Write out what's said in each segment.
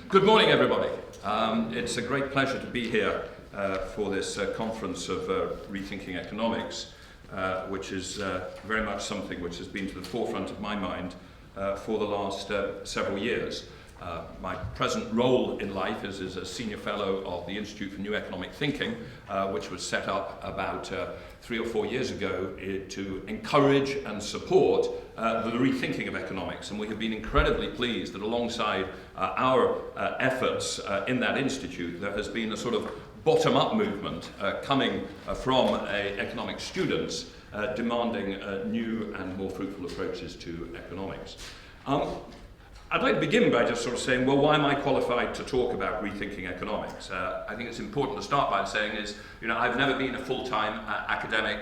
Good morning, everybody. It's a great pleasure to be here for this conference of Rethinking Economics, which is very much something which has been to the forefront of my mind for the last several years. My present role in life is as a senior fellow of the Institute for New Economic Thinking, which was set up about 3 or 4 years ago to encourage and support the rethinking of economics. And we have been incredibly pleased that alongside our efforts in that institute, there has been a sort of bottom-up movement coming from economic students demanding new and more fruitful approaches to economics. I'd like to begin by just sort of saying, well, why am I qualified to talk about rethinking economics? I think it's important to start by saying is, I've never been a full-time academic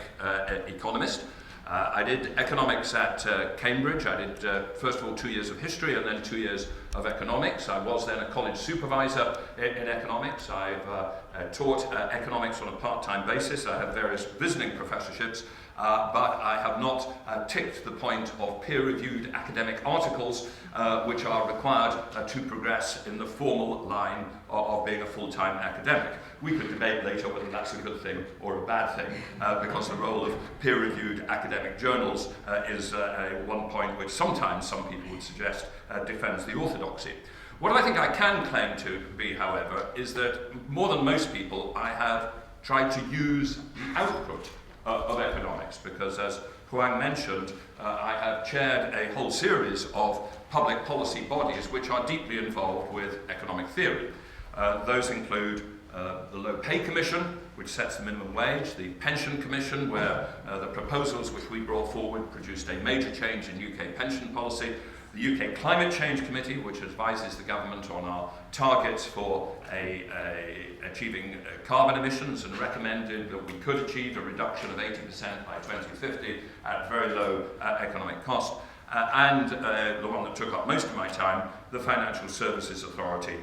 economist. I did economics at Cambridge. I did, first of all, 2 years of history and then 2 years of economics. I was then a college supervisor in economics. I've taught economics on a part-time basis. I have various visiting professorships. But I have not ticked the point of peer-reviewed academic articles which are required to progress in the formal line of being a full-time academic. We could debate later whether that's a good thing or a bad thing, because the role of peer-reviewed academic journals is one point which sometimes some people would suggest defends the orthodoxy. What I think I can claim to be, however, is that more than most people, I have tried to use the output of economics, because as Huang mentioned, I have chaired a whole series of public policy bodies which are deeply involved with economic theory. Those include the Low Pay Commission, which sets the minimum wage, the Pension Commission, where the proposals which we brought forward produced a major change in UK pension policy, the UK Climate Change Committee, which advises the government on our targets for achieving carbon emissions and recommended that we could achieve a reduction of 80% by 2050 at very low economic cost. And the one that took up most of my time, the Financial Services Authority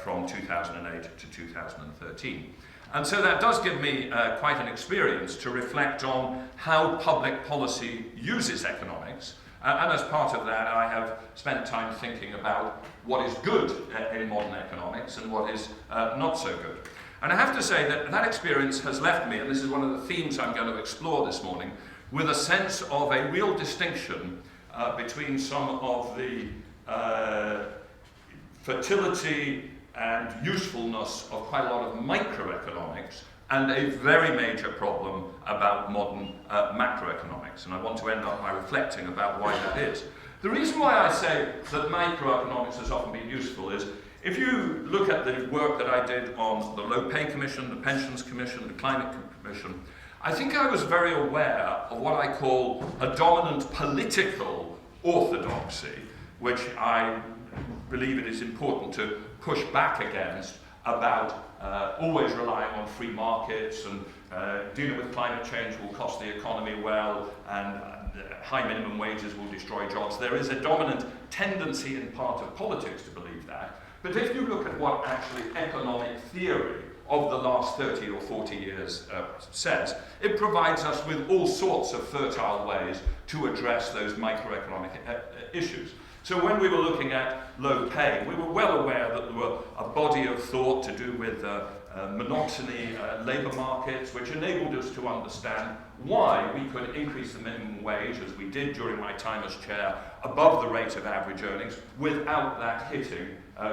from 2008 to 2013. And so that does give me quite an experience to reflect on how public policy uses economics. And as part of that, I have spent time thinking about what is good in modern economics and what is not so good. And I have to say that that experience has left me, and this is one of the themes I'm going to explore this morning, with a sense of a real distinction between some of the fertility and usefulness of quite a lot of microeconomics and a very major problem about modern macroeconomics. And I want to end up by reflecting about why that is. The reason why I say that microeconomics has often been useful is, if you look at the work that I did on the Low Pay Commission, the Pensions Commission, the Climate Commission, I think I was very aware of what I call a dominant political orthodoxy, which I believe it is important to push back against, about always relying on free markets and dealing with climate change will cost the economy well, and high minimum wages will destroy jobs. There is a dominant tendency in part of politics to believe that. But if you look at what actually economic theory of the last 30 or 40 years says, it provides us with all sorts of fertile ways to address those microeconomic issues. So when we were looking at low pay, we were well aware that there were a body of thought to do with monotony labour markets, which enabled us to understand why we could increase the minimum wage, as we did during my time as chair, above the rate of average earnings without that hitting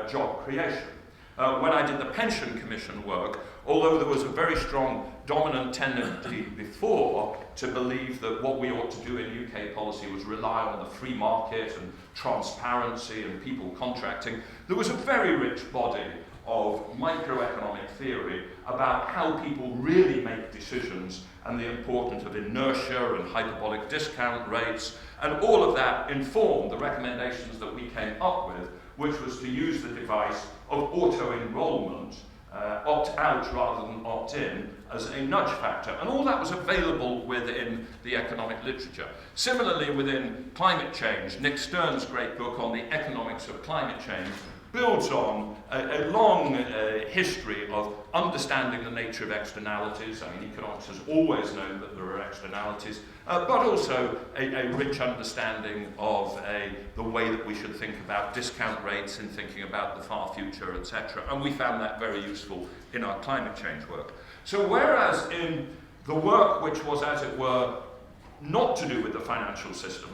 job creation. When I did the Pension Commission work, although there was a very strong dominant tendency before to believe that what we ought to do in UK policy was rely on the free market and transparency and people contracting, there was a very rich body of microeconomic theory about how people really make decisions and the importance of inertia and hyperbolic discount rates, and all of that informed the recommendations that we came up with, which was to use the device of auto-enrollment, opt-out rather than opt-in, as a nudge factor. And all that was available within the economic literature. Similarly, within climate change, Nick Stern's great book on the economics of climate change builds on a long history of understanding the nature of externalities. I mean, economics has always known that there are externalities, but also a rich understanding of the way that we should think about discount rates in thinking about the far future, etc. And we found that very useful in our climate change work. So whereas in the work which was, as it were, not to do with the financial system,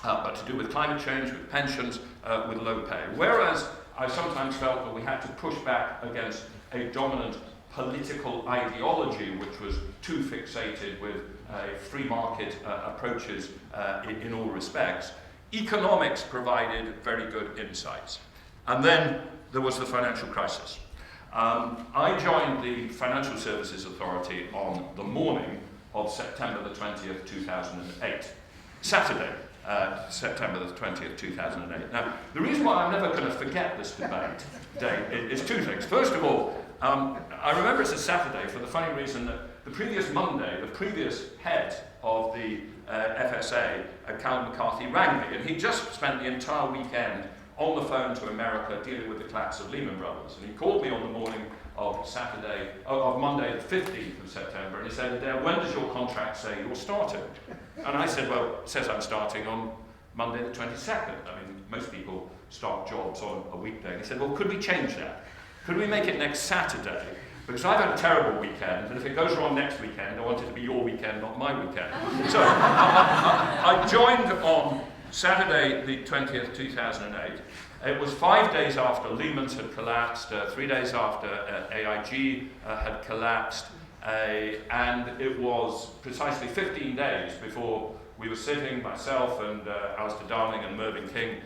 but to do with climate change, with pensions, with low pay. Whereas I sometimes felt that we had to push back against a dominant political ideology which was too fixated with free market approaches in all respects, economics provided very good insights. And then there was the financial crisis. I joined the Financial Services Authority on the morning of September the 20th, 2008. Saturday, September the 20th, 2008. Now, the reason why I'm never going to forget this debate is two things. First of all, I remember it's a Saturday for the funny reason that the previous Monday, the previous head of the FSA, Cal McCarthy, rang me, and he just spent the entire weekend on the phone to America dealing with the collapse of Lehman Brothers. And he called me on the morning of Monday the 15th of September, and he said, Adair, when does your contract say you're starting? And I said, well, it says I'm starting on Monday the 22nd. I mean, most people start jobs on a weekday. And he said, well, could we change that? Could we make it next Saturday? Because I've had a terrible weekend, and if it goes wrong next weekend, I want it to be your weekend, not my weekend. So I joined on Saturday the 20th, 2008. It was 5 days after Lehman's had collapsed, 3 days after AIG had collapsed, and it was precisely 15 days before we were sitting, myself and Alistair Darling and Mervyn King,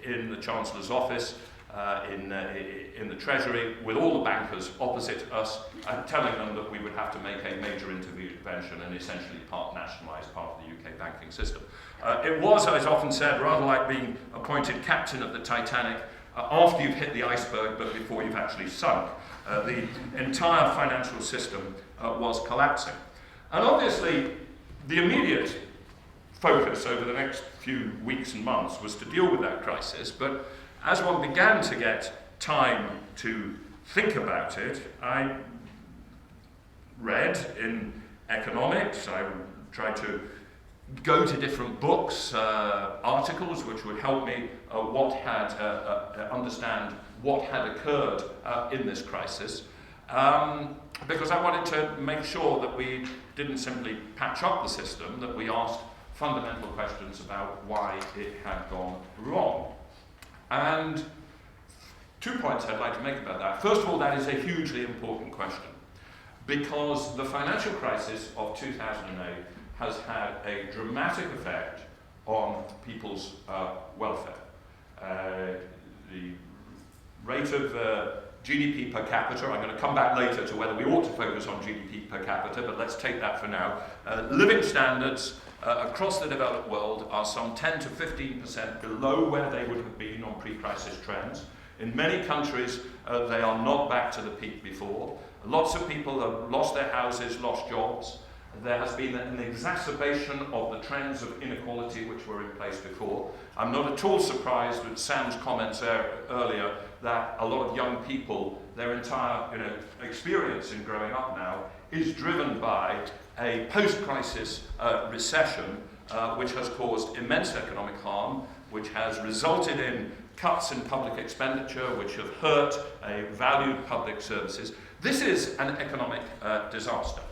in the Chancellor's office, in the Treasury, with all the bankers opposite us, and telling them that we would have to make a major intervention and essentially nationalise part of the UK banking system. It was, as often said, rather like being appointed captain of the Titanic after you've hit the iceberg, but before you've actually sunk. The entire financial system was collapsing. And obviously, the immediate focus over the next few weeks and months was to deal with that crisis, but as one began to get time to think about it, I read in economics, I tried to go to different books, articles which would help me understand what had occurred in this crisis, because I wanted to make sure that we didn't simply patch up the system, that we asked fundamental questions about why it had gone wrong. And 2 points I'd like to make about that. First of all, that is a hugely important question, because the financial crisis of 2008 has had a dramatic effect on people's welfare. The rate of GDP per capita, I'm going to come back later to whether we ought to focus on GDP per capita, but let's take that for now. Living standards across the developed world are some 10 to 15% below where they would have been on pre-crisis trends. In many countries, they are not back to the peak before. Lots of people have lost their houses, lost jobs. There has been an exacerbation of the trends of inequality which were in place before. I'm not at all surprised with Sam's comments earlier that a lot of young people, their entire experience in growing up now is driven by a post-crisis recession which has caused immense economic harm, which has resulted in cuts in public expenditure, which have hurt valued public services. This is an economic disaster.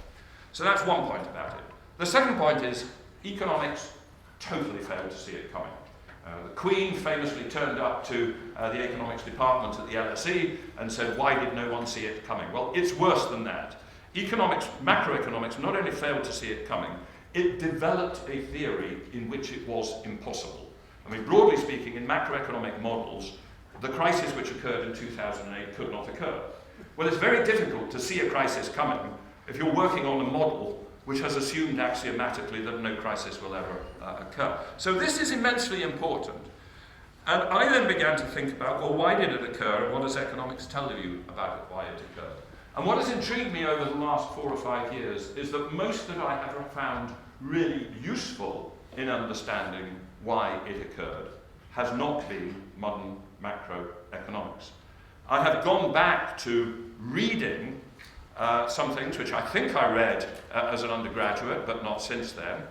So that's one point about it. The second point is economics totally failed to see it coming. The Queen famously turned up to the economics department at the LSE and said, why did no one see it coming? Well, it's worse than that. Macroeconomics not only failed to see it coming, it developed a theory in which it was impossible. I mean, broadly speaking, in macroeconomic models, the crisis which occurred in 2008 could not occur. Well, it's very difficult to see a crisis coming if you're working on a model which has assumed axiomatically that no crisis will ever occur. So this is immensely important. And I then began to think about, well, why did it occur, and what does economics tell you about it, why it occurred? And what has intrigued me over the last 4 or 5 years is that most that I have found really useful in understanding why it occurred has not been modern macroeconomics. I have gone back to reading some things which I think I read as an undergraduate, but not since then.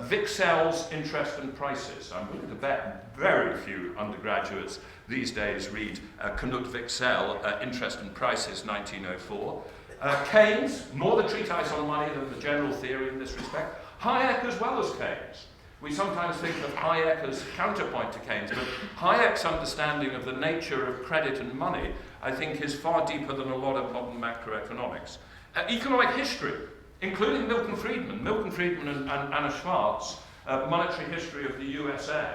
Wicksel's Interest and Prices. I'm willing to bet very few undergraduates these days read Knut Wicksell, Interest and Prices, 1904. Keynes, more the treatise on money than the general theory in this respect. Hayek as well as Keynes. We sometimes think of Hayek as counterpoint to Keynes, but Hayek's understanding of the nature of credit and money, I think, is far deeper than a lot of modern macroeconomics. Economic history, including Milton Friedman and Anna Schwartz, Monetary History of the USA,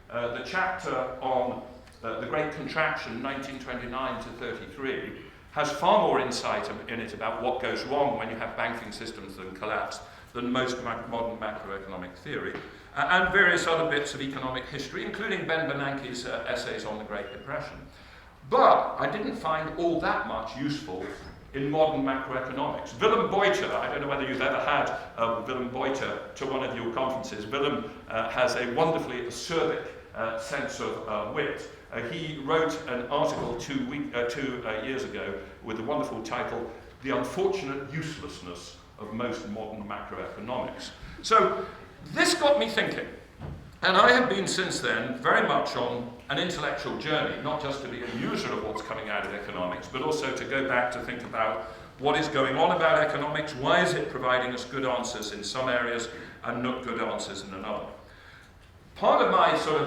the chapter on the Great Contraction, 1929 to 33, has far more insight in it about what goes wrong when you have banking systems that collapse than most modern macroeconomic theory, and various other bits of economic history, including Ben Bernanke's essays on the Great Depression. But I didn't find all that much useful in modern macroeconomics. Willem Buiter, I don't know whether you've ever had Willem Buiter to one of your conferences. Willem has a wonderfully acerbic sense of wit. He wrote an article 2 years ago with the wonderful title, The Unfortunate Uselessness of Most Modern Macroeconomics. So this got me thinking, and I have been since then very much on an intellectual journey, not just to be a user of what's coming out of economics, but also to go back to think about what is going on about economics, why is it providing us good answers in some areas and not good answers in another. Part of my sort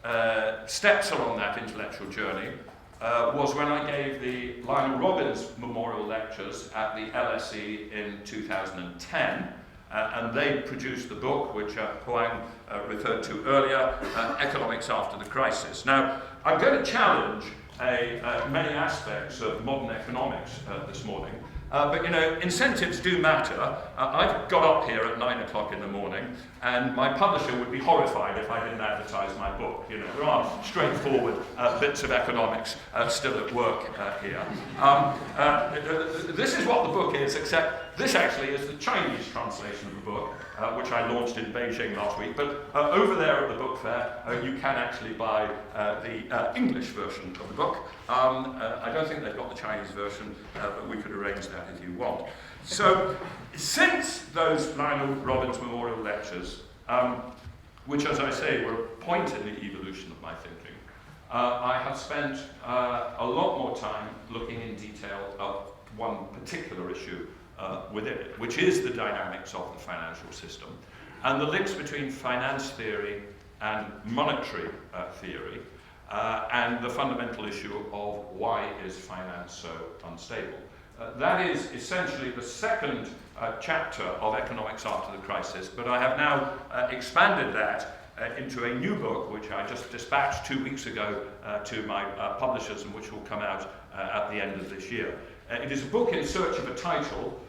of steps along that intellectual journey was when I gave the Lionel Robbins Memorial Lectures at the LSE in 2010, and they produced the book which Huang referred to earlier, Economics After the Crisis. Now, I'm going to challenge many aspects of modern economics this morning, but you know, incentives do matter. I've got up here at 9 o'clock in the morning, and my publisher would be horrified if I didn't advertise my book. You know, there are straightforward bits of economics still at work here. This is what the book is, except this actually is the Chinese translation of the book, which I launched in Beijing last week. But over there at the book fair, you can actually buy the English version of the book. I don't think they've got the Chinese version, but we could arrange that if you want. So, since those Lionel Robbins Memorial Lectures, which, as I say, were a point in the evolution of my thinking, I have spent a lot more time looking in detail at one particular issue within it, which is the dynamics of the financial system, and the links between finance theory and monetary theory, and the fundamental issue of why is finance so unstable. That is essentially the second chapter of Economics After the Crisis, but I have now expanded that into a new book, which I just dispatched 2 weeks ago to my publishers, and which will come out at the end of this year. It is a book in search of a title.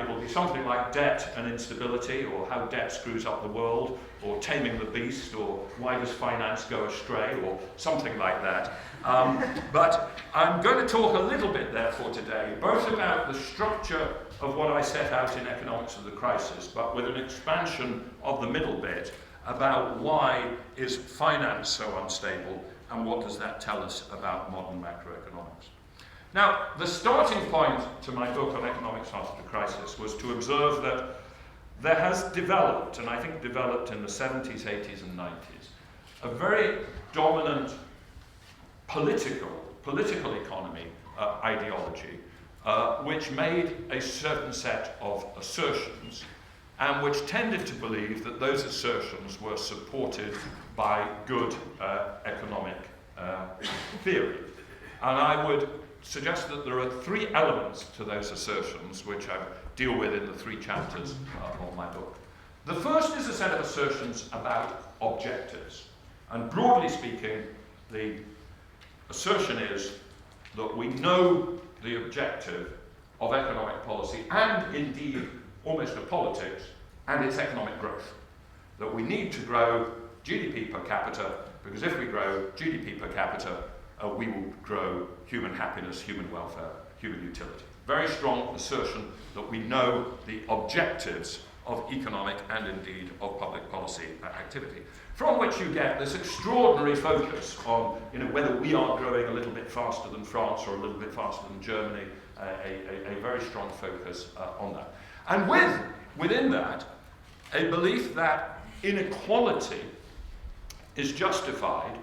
It will be something like Debt and Instability, or How Debt Screws Up the World, or Taming the Beast, or Why Does Finance Go Astray, or something like that. But I'm going to talk a little bit, therefore, today, both about the structure of what I set out in Economics of the Crisis, but with an expansion of the middle bit about why is finance so unstable, and what does that tell us about modern macroeconomics. Now, the starting point to my book on Economics After the Crisis was to observe that there has developed, and I think developed in the 70s, 80s, and 90s, a very dominant political economy ideology, which made a certain set of assertions, and which tended to believe that those assertions were supported by good economic theory. And I would suggest that there are three elements to those assertions, which I deal with in the three chapters of my book. The first is a set of assertions about objectives. And broadly speaking, the assertion is that we know the objective of economic policy, and indeed almost of politics, and it's economic growth. That we need to grow GDP per capita, because if we grow GDP per capita, we will grow human happiness, human welfare, human utility. Very strong assertion that we know the objectives of economic and indeed of public policy activity, from which you get this extraordinary focus on whether we are growing a little bit faster than France or a little bit faster than Germany, a very strong focus on that. And within that, a belief that inequality is justified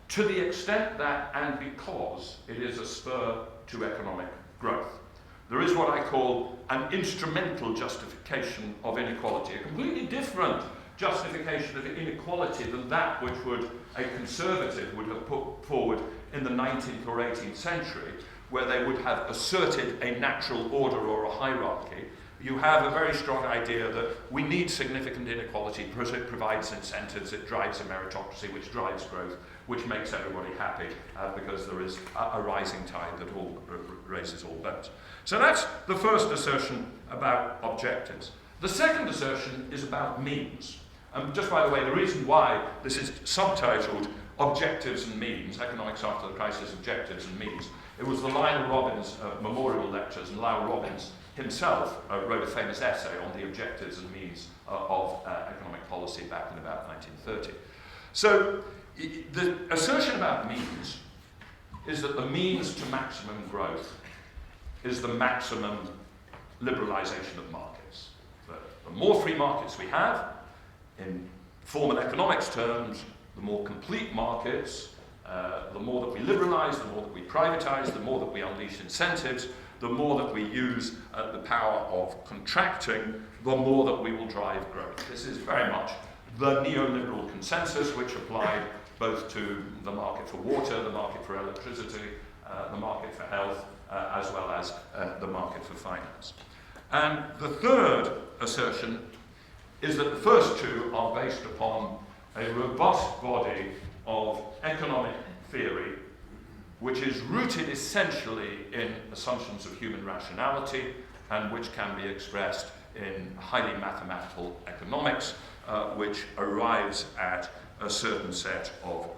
to the extent that, and because, it is a spur to economic growth. There is what I call an instrumental justification of inequality, a completely different justification of inequality than that which a conservative would have put forward in the 19th or 18th century, where they would have asserted a natural order or a hierarchy. You have a very strong idea that we need significant inequality because it provides incentives, it drives a meritocracy, which drives growth, which makes everybody happy because there is a rising tide that all raises all boats. So that's the first assertion about objectives. The second assertion is about means. Just by the way, the reason why this is subtitled Objectives and Means, Economics After the Crisis, Objectives and Means, it was the Lionel Robbins Memorial Lectures, and Lionel Robbins himself wrote a famous essay on the objectives and means of economic policy back in about 1930. So the assertion about means is that the means to maximum growth is the maximum liberalization of markets. The more free markets we have, in formal economics terms, the more complete markets, the more that we liberalize, the more that we privatize, the more that we unleash incentives, the more that we use the power of contracting, the more that we will drive growth. This is very much the neoliberal consensus, which applied both to the market for water, the market for electricity, the market for health, as well as the market for finance. And the third assertion is that the first two are based upon a robust body of economic theory which is rooted essentially in assumptions of human rationality and which can be expressed in highly mathematical economics, which arrives at a certain set of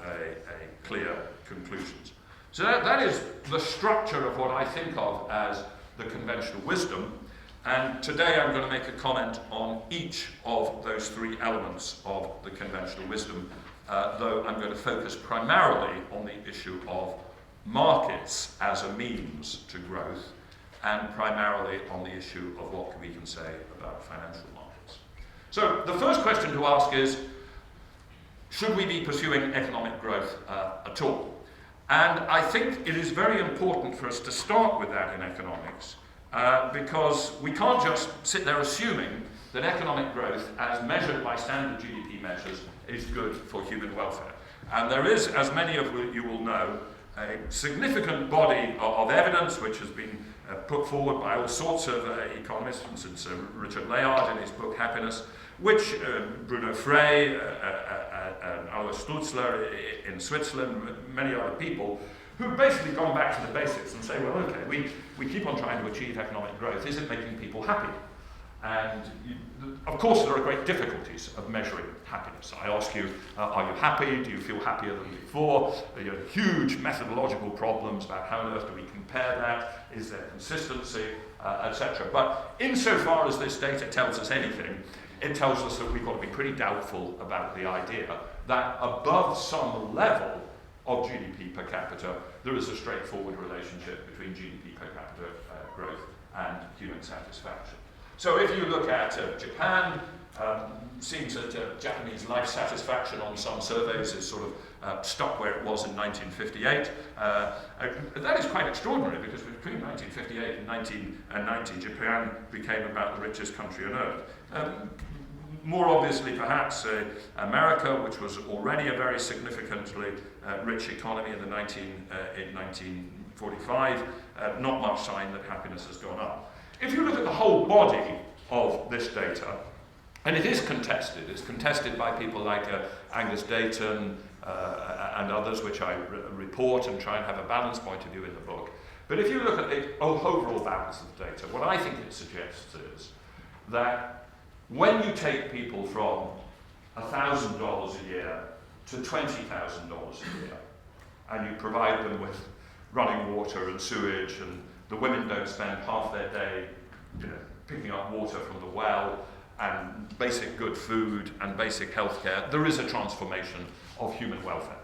clear conclusions. So that is the structure of what I think of as the conventional wisdom. And today I'm going to make a comment on each of those three elements of the conventional wisdom, though I'm going to focus primarily on the issue of markets as a means to growth, and primarily on the issue of what we can say about financial markets. So the first question to ask is, should we be pursuing economic growth at all? And I think it is very important for us to start with that in economics, because we can't just sit there assuming that economic growth, as measured by standard GDP measures, is good for human welfare. And there is, as many of you will know, a significant body of evidence which has been put forward by all sorts of economists, for instance Richard Layard in his book Happiness, which Bruno Frey, Alois Stutzler in Switzerland, many other people, who've basically gone back to the basics and say, well, okay, we keep on trying to achieve economic growth. Is it making people happy? And of course, there are great difficulties of measuring happiness. I ask you, are you happy? Do you feel happier than before? There are huge methodological problems about how on earth do we compare that? Is there consistency, etc. But insofar as this data tells us anything, it tells us that we've got to be pretty doubtful about the idea that above some level of GDP per capita, there is a straightforward relationship between GDP per capita growth and human satisfaction. So if you look at Japan, seems that Japanese life satisfaction on some surveys is sort of stuck where it was in 1958. That is quite extraordinary, because between 1958 and 1990, Japan became about the richest country on earth. More obviously, perhaps, America, which was already a very significantly rich economy in 1945, not much sign that happiness has gone up. If you look at the whole body of this data, and it is contested, it's contested by people like Angus Dayton and others, which I report and try and have a balanced point of view in the book. But if you look at the overall balance of data, what I think it suggests is that when you take people from $1,000 a year to $20,000 a year, and you provide them with running water and sewage, and the women don't spend half their day, picking up water from the well, and basic good food and basic healthcare, there is a transformation of human welfare.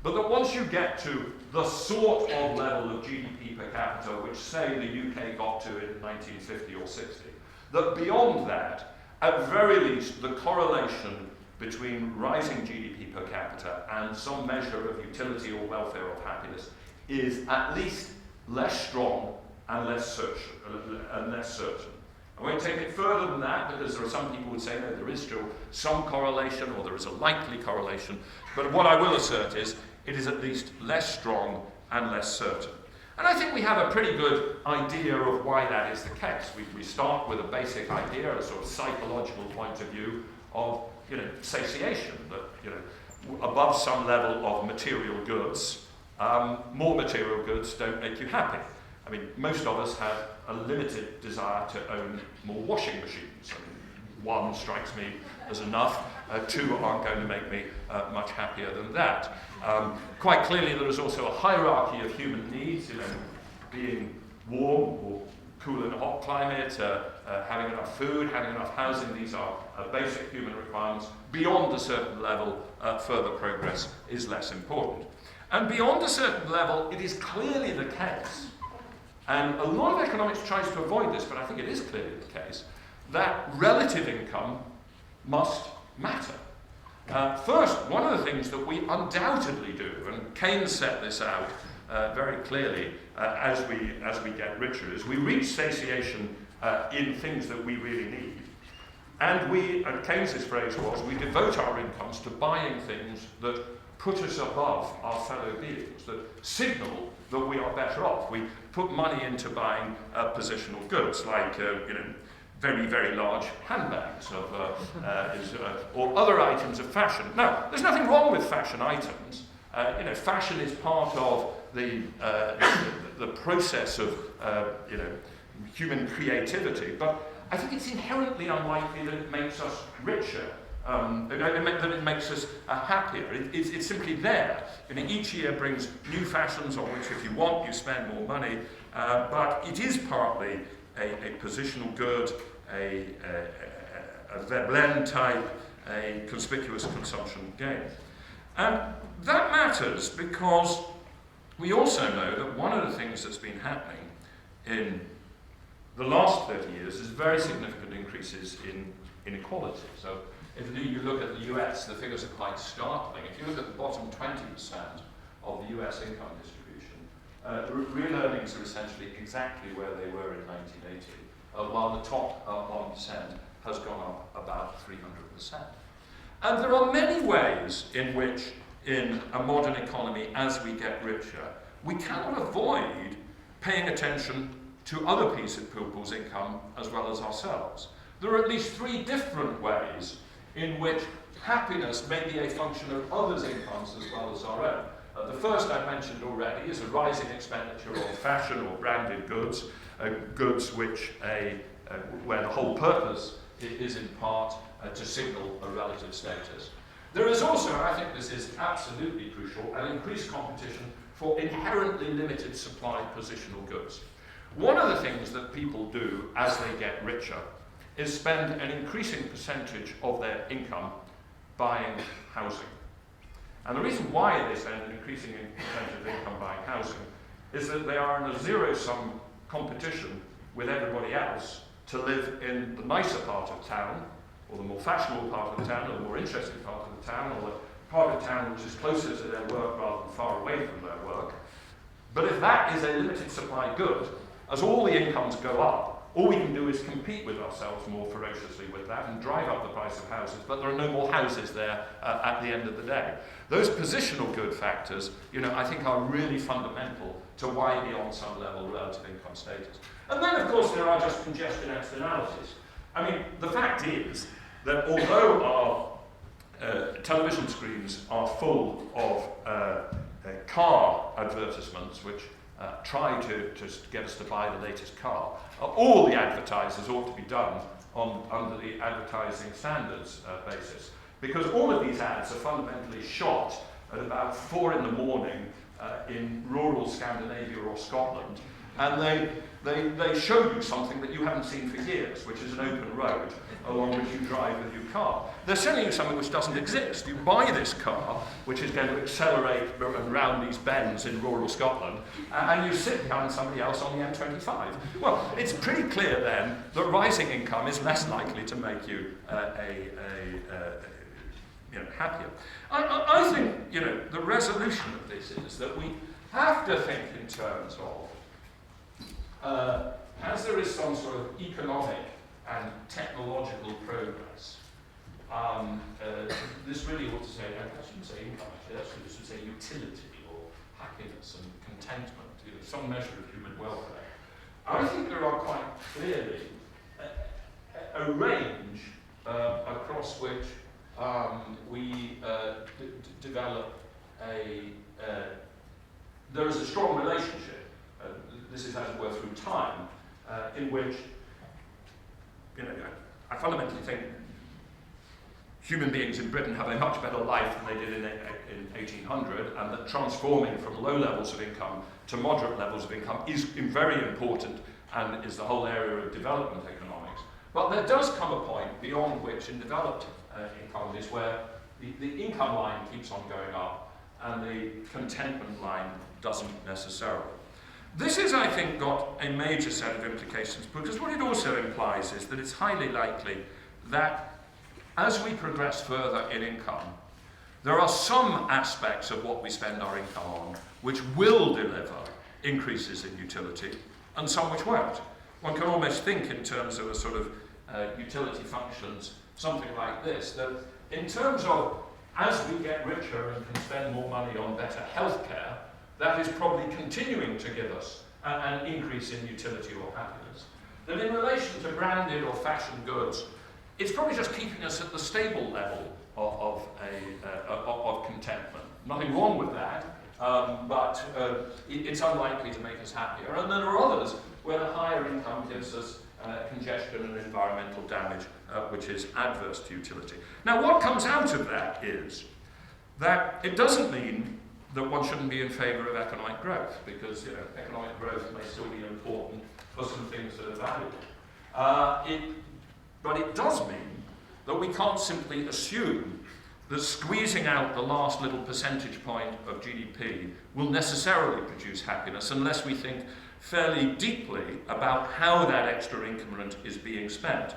But that once you get to the sort of level of GDP per capita which, say, the UK got to in 1950 or 60, that beyond that, at very least, the correlation between rising GDP per capita and some measure of utility or welfare or happiness is at least less strong and less certain. I won't take it further than that, because there are some people who would say, no, there is still some correlation, or there is a likely correlation. But what I will assert is, it is at least less strong and less certain. And I think we have a pretty good idea of why that is the case. We start with a basic idea, a sort of psychological point of view of, satiation, that, above some level of material goods, more material goods don't make you happy. I mean, most of us have a limited desire to own more washing machines. I mean, one strikes me as enough. Two aren't going to make me much happier than that. Quite clearly, there is also a hierarchy of human needs, being warm or cool in a hot climate, having enough food, having enough housing. These are basic human requirements. Beyond a certain level, further progress is less important. And beyond a certain level, it is clearly the case, and a lot of economics tries to avoid this, but I think it is clearly the case, that relative income must matter. First, one of the things that we undoubtedly do, and Keynes set this out very clearly as we get richer, is we reach satiation in things that we really need. And Keynes's phrase was, we devote our incomes to buying things that put us above our fellow beings, that signal that we are better off. We put money into buying positional goods, like very, very large handbags or other items of fashion. Now, there's nothing wrong with fashion items. Fashion is part of the process of human creativity, but I think it's inherently unlikely that it makes us richer. That it makes us happier. It's simply there. Each year brings new fashions on which, if you want, you spend more money, but it is partly a positional good, a blend type, a conspicuous consumption gain. And that matters because we also know that one of the things that's been happening in the last 30 years is very significant increases in inequality. So if you look at the US, the figures are quite startling. If you look at the bottom 20% of the US income distribution, real earnings are essentially exactly where they were in 1980, while the top 1% has gone up about 300%. And there are many ways in which, in a modern economy, as we get richer, we cannot avoid paying attention to other people's income as well as ourselves. There are at least three different ways in which happiness may be a function of others' incomes as well as our own. The first I've mentioned already is a rising expenditure on fashion or branded goods, goods which where the whole purpose is in part to signal a relative status. There is also, and I think this is absolutely crucial, an increased competition for inherently limited supply positional goods. One of the things that people do as they get richer is spend an increasing percentage of their income buying housing. And the reason why they spend an increasing percentage of income buying housing is that they are in a zero-sum competition with everybody else to live in the nicer part of town, or the more fashionable part of the town, or the more interesting part of the town, or the part of town which is closer to their work rather than far away from their work. But if that is a limited supply good, as all the incomes go up, all we can do is compete with ourselves more ferociously with that and drive up the price of houses, but there are no more houses there at the end of the day. Those positional good factors, I think are really fundamental to why beyond some level relative income status. And then, of course, there are just congestion externalities. I mean, the fact is that although our television screens are full of car advertisements, which try to get us to buy the latest car, all the advertisers ought to be done under the advertising standards basis. Because all of these ads are fundamentally shot at about 4 in the morning in rural Scandinavia or Scotland, And they show you something that you haven't seen for years, which is an open road along which you drive with your car. They're selling you something which doesn't exist. You buy this car, which is going to accelerate around these bends in rural Scotland, and you sit behind somebody else on the M25. Well, it's pretty clear then that rising income is less likely to make you happier. I think the resolution of this is that we have to think in terms of as there is some sort of economic and technological progress, this really ought to say, I shouldn't say income actually, this should say utility or happiness and contentment, some measure of human welfare. I think there are quite clearly a range across which we develop there is a strong relationship, this is as it were through time, in which I fundamentally think human beings in Britain have a much better life than they did in 1800, and that transforming from low levels of income to moderate levels of income is very important and is the whole area of development economics. But there does come a point beyond which in developed economies where the income line keeps on going up and the contentment line doesn't necessarily. This has, I think, got a major set of implications, because what it also implies is that it's highly likely that as we progress further in income, there are some aspects of what we spend our income on which will deliver increases in utility, and some which won't. One can almost think in terms of a sort of utility functions, something like this, that in terms of as we get richer and can spend more money on better healthcare, that is probably continuing to give us an increase in utility or happiness. That in relation to branded or fashion goods, it's probably just keeping us at the stable level of contentment. Nothing wrong with that, but it's unlikely to make us happier. And then there are others where the higher income gives us congestion and environmental damage, which is adverse to utility. Now, what comes out of that is that it doesn't mean that one shouldn't be in favour of economic growth, because economic growth may still be important for some things that are valuable. But it does mean that we can't simply assume that squeezing out the last little percentage point of GDP will necessarily produce happiness unless we think fairly deeply about how that extra increment is being spent,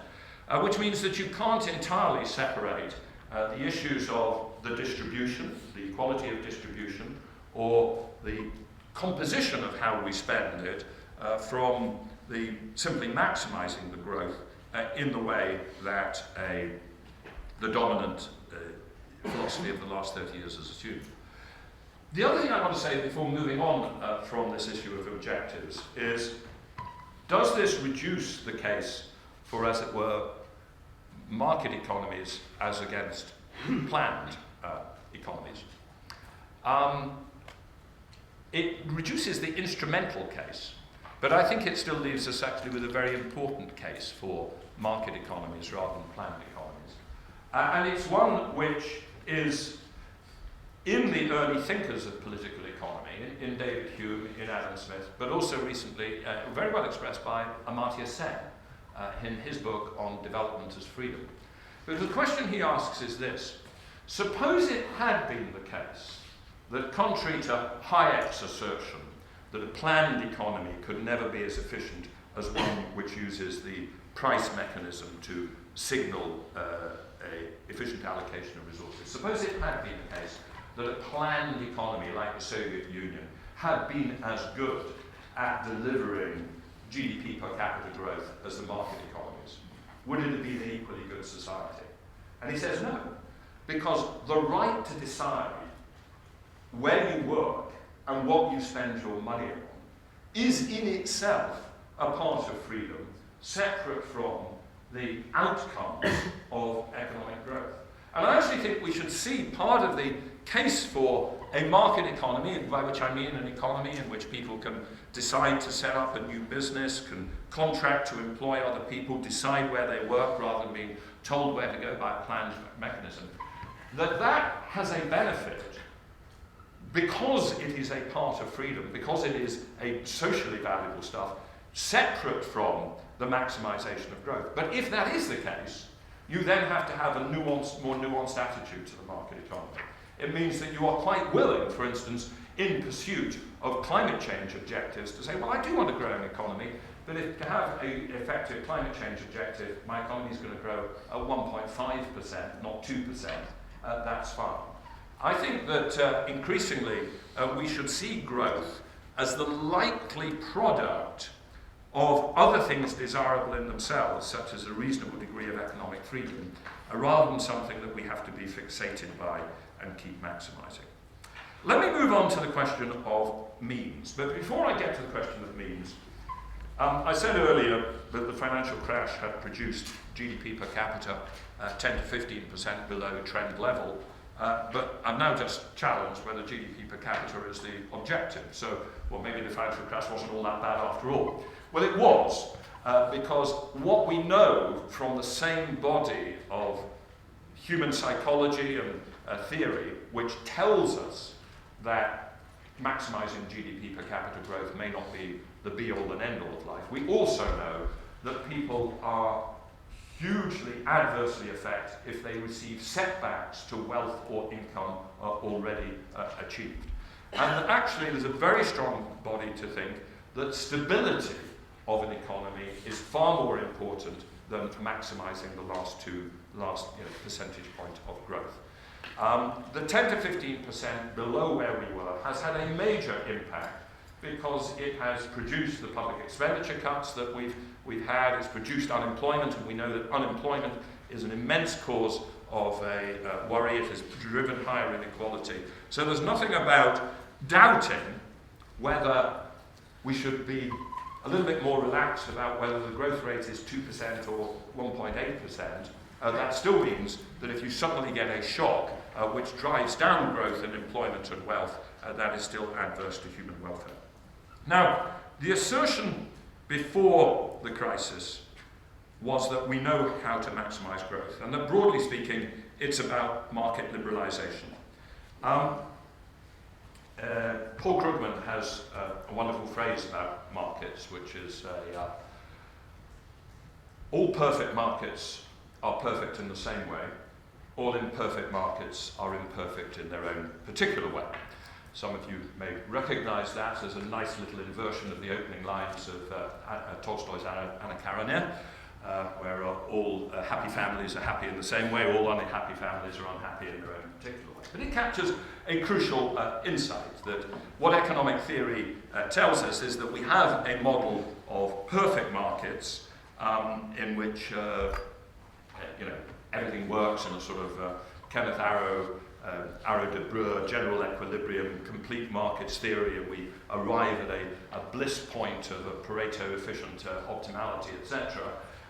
which means that you can't entirely separate the issues of the distribution, the equality of distribution, or the composition of how we spend it from the simply maximizing the growth in the way that the dominant philosophy of the last 30 years has assumed. The other thing I want to say before moving on from this issue of objectives is, does this reduce the case for, as it were, market economies as against planned economies? It reduces the instrumental case, but I think it still leaves us actually with a very important case for market economies rather than planned economies. And it's one which is in the early thinkers of political economy, in David Hume, in Adam Smith, but also recently very well expressed by Amartya Sen in his book on development as freedom. But the question he asks is this: suppose it had been the case that, contrary to Hayek's assertion that a planned economy could never be as efficient as one which uses the price mechanism to signal an efficient allocation of resources. Suppose it had been the case that a planned economy like the Soviet Union had been as good at delivering GDP per capita growth as the market economies. Would it have been an equally good society? And he says no, because the right to decide where you work and what you spend your money on is in itself a part of freedom, separate from the outcomes of economic growth. And I actually think we should see part of the case for a market economy, by which I mean an economy in which people can decide to set up a new business, can contract to employ other people, decide where they work rather than being told where to go by a planned mechanism, that has a benefit because it is a part of freedom, because it is a socially valuable stuff, separate from the maximization of growth. But if that is the case, you then have to have a more nuanced attitude to the market economy. It means that you are quite willing, for instance, in pursuit of climate change objectives, to say, well, I do want a growing economy, but if to have an effective climate change objective, my economy is going to grow at 1.5%, not 2%, that's fine. I think that increasingly we should see growth as the likely product of other things desirable in themselves, such as a reasonable degree of economic freedom, rather than something that we have to be fixated by and keep maximising. Let me move on to the question of means. But before I get to the question of means, I said earlier that the financial crash had produced GDP per capita 10 to 15% below trend level, but I've now just challenged whether GDP per capita is the objective. So, well, maybe the financial crash wasn't all that bad after all. Well, it was, because what we know from the same body of human psychology and theory, which tells us that maximising GDP per capita growth may not be the be-all and end-all of life, we also know that people are hugely adversely affected if they receive setbacks to wealth or income already achieved. And actually there's a very strong body to think that stability of an economy is far more important than maximising the last percentage point of growth. The 10 to 15% below where we were has had a major impact because it has produced the public expenditure cuts that we've had. It's produced unemployment, and we know that unemployment is an immense cause of a worry. It has driven higher inequality. So there's nothing about doubting whether we should be a little bit more relaxed about whether the growth rate is 2% or 1.8%. That still means that if you suddenly get a shock which drives down growth in employment and wealth, that is still adverse to human welfare. Now, the assertion before the crisis was that we know how to maximise growth, and that broadly speaking, it's about market liberalisation. Paul Krugman has a wonderful phrase about markets, which is all perfect markets are perfect in the same way, all imperfect markets are imperfect in their own particular way. Some of you may recognise that as a nice little inversion of the opening lines of Tolstoy's Anna Karenina, where all happy families are happy in the same way, all unhappy families are unhappy in their own particular way. But it captures a crucial insight that what economic theory tells us is that we have a model of perfect markets in which everything works in a sort of Kenneth Arrow de Breu, general equilibrium, complete markets theory, and we arrive at a bliss point of a Pareto efficient optimality, etc.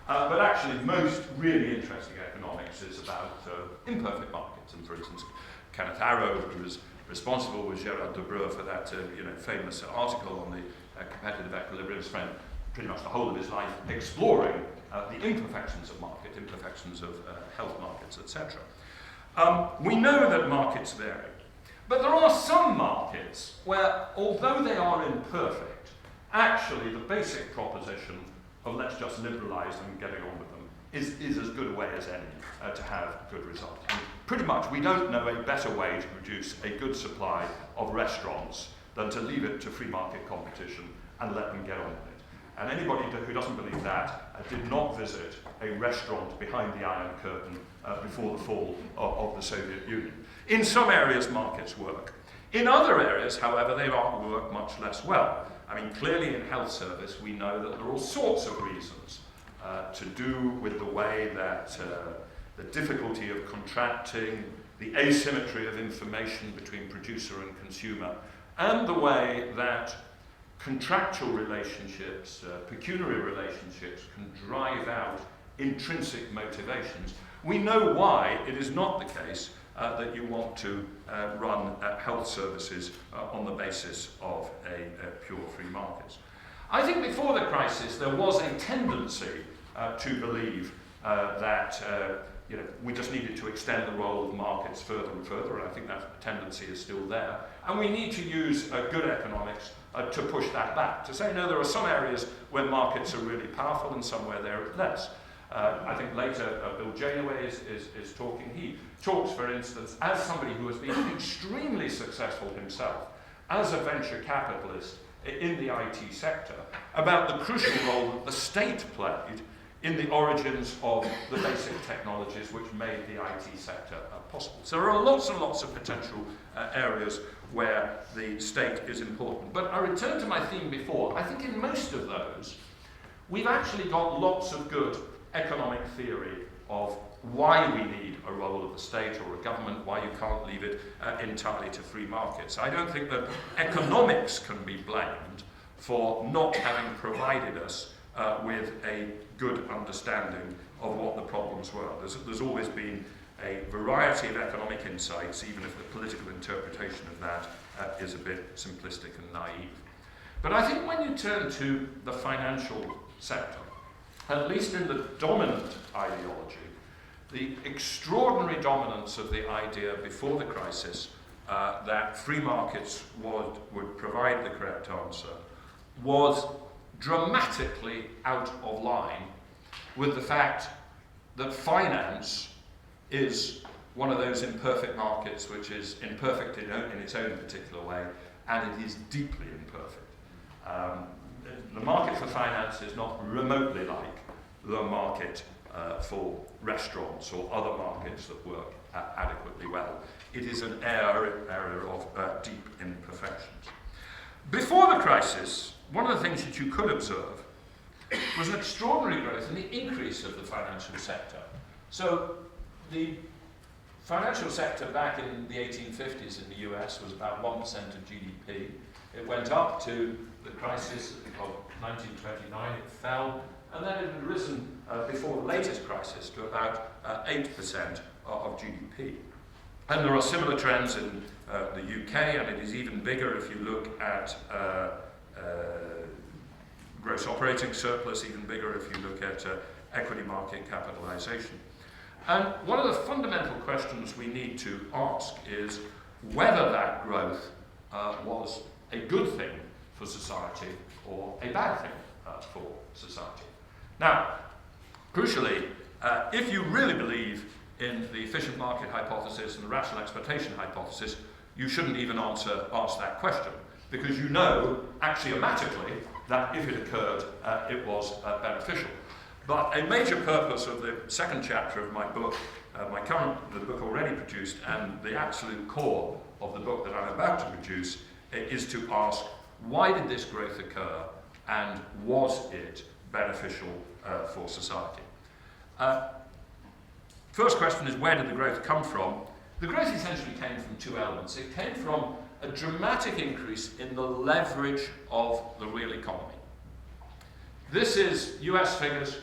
But actually, most really interesting economics is about imperfect markets. And for instance, Kenneth Arrow, who was responsible with Gerard de Breu for that famous article on the competitive equilibrium, spent pretty much the whole of his life exploring the imperfections of market, imperfections of health markets, etc. We know that markets vary, but there are some markets where, although they are imperfect, actually the basic proposition of let's just liberalise them and getting on with them is as good a way as any to have good results. And pretty much we don't know a better way to produce a good supply of restaurants than to leave it to free market competition and let them get on with it. And anybody who doesn't believe that did not visit a restaurant behind the Iron Curtain before the fall of the Soviet Union. In some areas, markets work. In other areas, however, they work much less well. I mean, clearly in health service, we know that there are all sorts of reasons to do with the way that the difficulty of contracting, the asymmetry of information between producer and consumer, and the way that contractual relationships, pecuniary relationships can drive out intrinsic motivations. We know why it is not the case that you want to run health services on the basis of a pure free market. I think before the crisis there was a tendency to believe that we just needed to extend the role of markets further and further, and I think that tendency is still there. And we need to use good economics to push that back, to say, no, there are some areas where markets are really powerful and some where they're less. I think later Bill Janeway is talking. He talks, for instance, as somebody who has been extremely successful himself as a venture capitalist in the IT sector, about the crucial role that the state played in the origins of the basic technologies which made the IT sector possible. So there are lots and lots of potential areas where the state is important. But I return to my theme before. I think in most of those, we've actually got lots of good economic theory of why we need a role of the state or a government, why you can't leave it entirely to free markets. I don't think that economics can be blamed for not having provided us with a good understanding of what the problems were. There's always been a variety of economic insights, even if the political interpretation of that is a bit simplistic and naive. But I think when you turn to the financial sector, at least in the dominant ideology, the extraordinary dominance of the idea before the crisis that free markets would provide the correct answer was dramatically out of line with the fact that finance is one of those imperfect markets which is imperfect in its own particular way, and it is deeply imperfect. The market for finance is not remotely like the market for restaurants or other markets that work adequately well. It is an area of deep imperfections. Before the crisis, one of the things that you could observe was an extraordinary growth in the increase of the financial sector. So the financial sector back in the 1850s in the US was about 1% of GDP. It went up to the crisis of 1929, it fell, and then it had risen before the latest crisis to about 8% of GDP. And there are similar trends in the UK, and it is even bigger if you look at gross operating surplus, even bigger if you look at equity market capitalization. And one of the fundamental questions we need to ask is whether that growth was a good thing for society or a bad thing for society. Now, crucially, if you really believe in the efficient market hypothesis and the rational expectation hypothesis, you shouldn't even ask that question, because you know axiomatically that if it occurred, it was beneficial. But a major purpose of the second chapter of my book, the book already produced, and the absolute core of the book that I'm about to produce, is to ask, why did this growth occur, and was it beneficial for society? First question is, where did the growth come from? The growth essentially came from two elements. It came from a dramatic increase in the leverage of the real economy. This is US figures.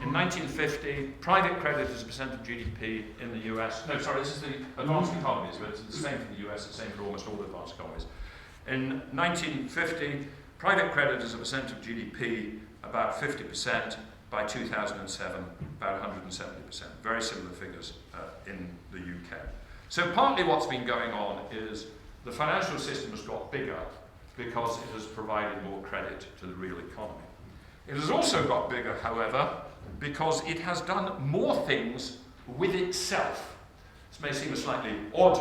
In 1950, private credit as a percent of GDP in the US, this is the advanced economies, but it's the same for the US, the same for almost all advanced economies. In 1950, private credit as a percent of GDP, about 50%. By 2007, about 170%. Very similar figures in the UK. So partly what's been going on is the financial system has got bigger because it has provided more credit to the real economy. It has also got bigger, however, because it has done more things with itself. This may seem a slightly odd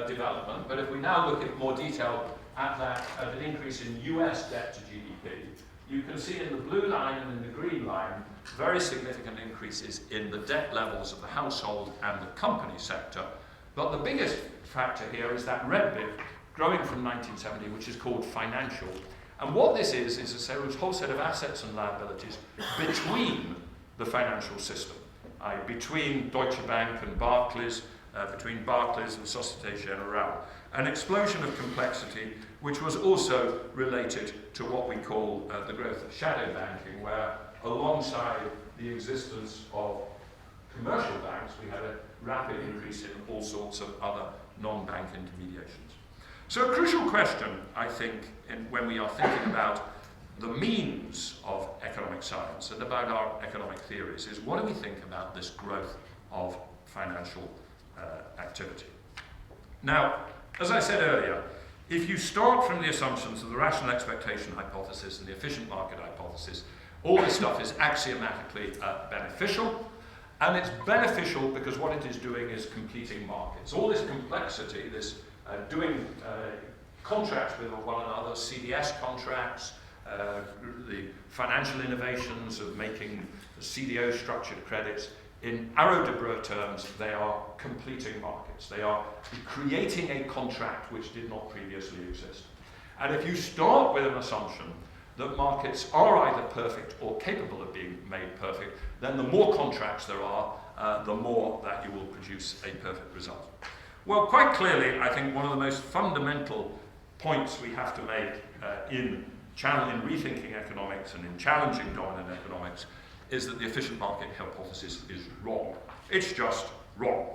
development, but if we now look at more detail at an increase in US debt to GDP, you can see in the blue line and in the green line very significant increases in the debt levels of the household and the company sector. But the biggest factor here is that red bit growing from 1970, which is called financial. And what this is a whole set of assets and liabilities between the financial system, between Deutsche Bank and Barclays, between Barclays and Societe Generale. An explosion of complexity, which was also related to what we call the growth of shadow banking, where alongside the existence of commercial banks, we had a rapid increase in all sorts of other non-bank intermediations. So a crucial question, I think, when we are thinking about the means of economic science and about our economic theories is, what do we think about this growth of financial activity. Now, as I said earlier, if you start from the assumptions of the rational expectation hypothesis and the efficient market hypothesis, all this stuff is axiomatically beneficial, and it's beneficial because what it is doing is completing markets. All this complexity, this doing contracts with one another, CDS contracts, the financial innovations of making CDO structured credits, in Arrow de Breu terms, they are completing markets. They are creating a contract which did not previously exist. And if you start with an assumption that markets are either perfect or capable of being made perfect, then the more contracts there are, the more that you will produce a perfect result. Well, quite clearly, I think one of the most fundamental points we have to make in rethinking economics and in challenging dominant economics is that the efficient market hypothesis is wrong. It's just wrong.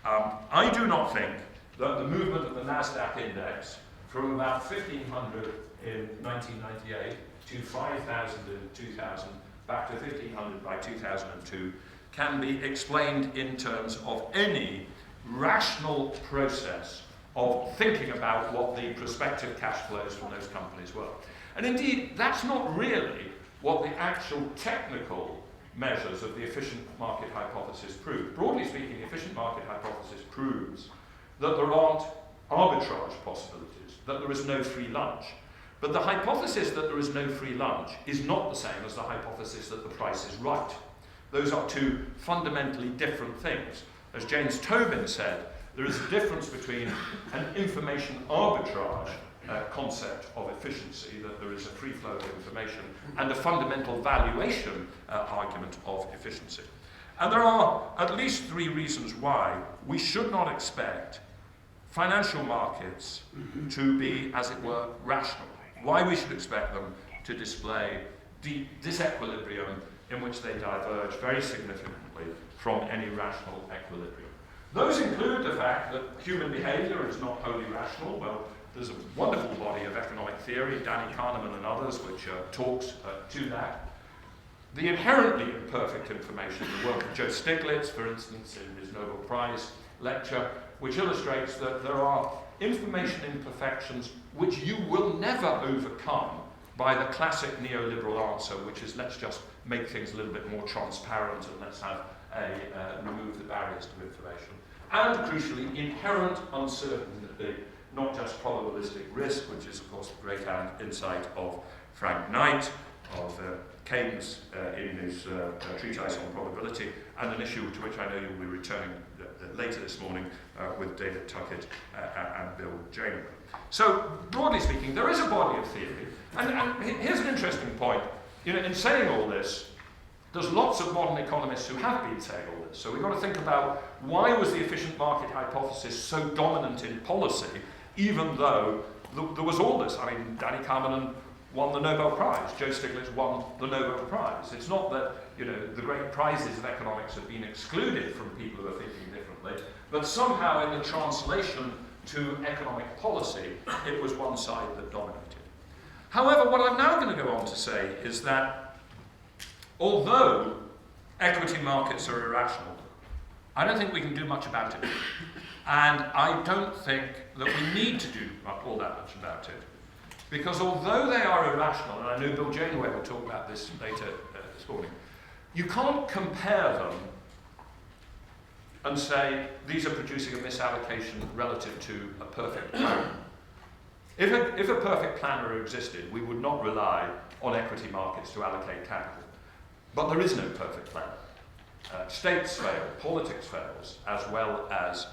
I do not think that the movement of the NASDAQ index from about 1,500 in 1998 to 5,000 in 2000, back to 1,500 by 2002, can be explained in terms of any rational process of thinking about what the prospective cash flows from those companies were. And indeed, that's not really what the actual technical measures of the efficient market hypothesis prove. Broadly speaking, the efficient market hypothesis proves that there aren't arbitrage possibilities, that there is no free lunch. But the hypothesis that there is no free lunch is not the same as the hypothesis that the price is right. Those are two fundamentally different things. As James Tobin said, there is a difference between an information arbitrage concept of efficiency, that there is a free flow of information, and a fundamental valuation argument of efficiency. And there are at least three reasons why we should not expect financial markets to be, as it were, rational. Why we should expect them to display disequilibrium in which they diverge very significantly from any rational equilibrium. Those include the fact that human behavior is not wholly rational. Well, there's a wonderful body of economic theory, Danny Kahneman and others, which talks to that. The inherently imperfect information, the work of Joe Stiglitz, for instance, in his Nobel Prize lecture, which illustrates that there are information imperfections which you will never overcome by the classic neoliberal answer, which is let's just make things a little bit more transparent and let's have remove the barriers to information. And crucially, inherent uncertainty, not just probabilistic risk, which is of course the great insight of Frank Knight, of Keynes in his treatise on probability, and an issue to which I know you'll be returning later this morning with David Tuckett and Bill Janeway. So, broadly speaking, there is a body of theory, and here's an interesting point. You know, in saying all this, there's lots of modern economists who have been saying all this. So we've got to think about why was the efficient market hypothesis so dominant in policy, even though there was all this. I mean, Danny Kahneman won the Nobel Prize. Joe Stiglitz won the Nobel Prize. It's not that, you know, the great prizes of economics have been excluded from people who are thinking differently, but somehow in the translation to economic policy, it was one side that dominated. However, what I'm now going to go on to say is that although equity markets are irrational, I don't think we can do much about it. And I don't think that we need to do all that much about it. Because although they are irrational, and I know Bill Janeway will talk about this later this morning, you can't compare them and say these are producing a misallocation relative to a perfect plan. If a perfect planner existed, we would not rely on equity markets to allocate capital. But there is no perfect plan. States fail, politics fails, as well as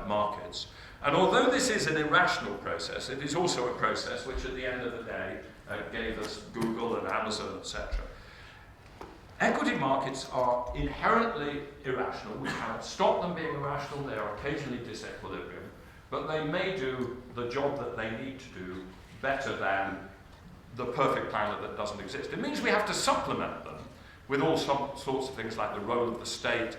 markets. And although this is an irrational process, it is also a process which at the end of the day gave us Google and Amazon, etc. Equity markets are inherently irrational. We cannot stop them being irrational. They are occasionally disequilibrium. But they may do the job that they need to do better than the perfect planner that doesn't exist. It means we have to supplement them with all sorts of things like the role of the state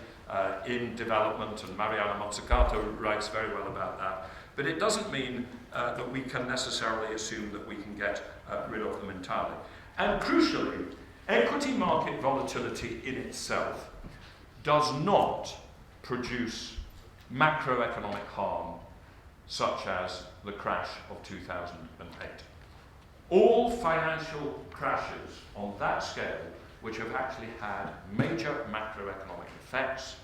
in development, and Mariana Mazzucato writes very well about that. But it doesn't mean that we can necessarily assume that we can get rid of them entirely. And crucially, equity market volatility in itself does not produce macroeconomic harm, such as the crash of 2008. All financial crashes on that scale, which have actually had major macroeconomic effects,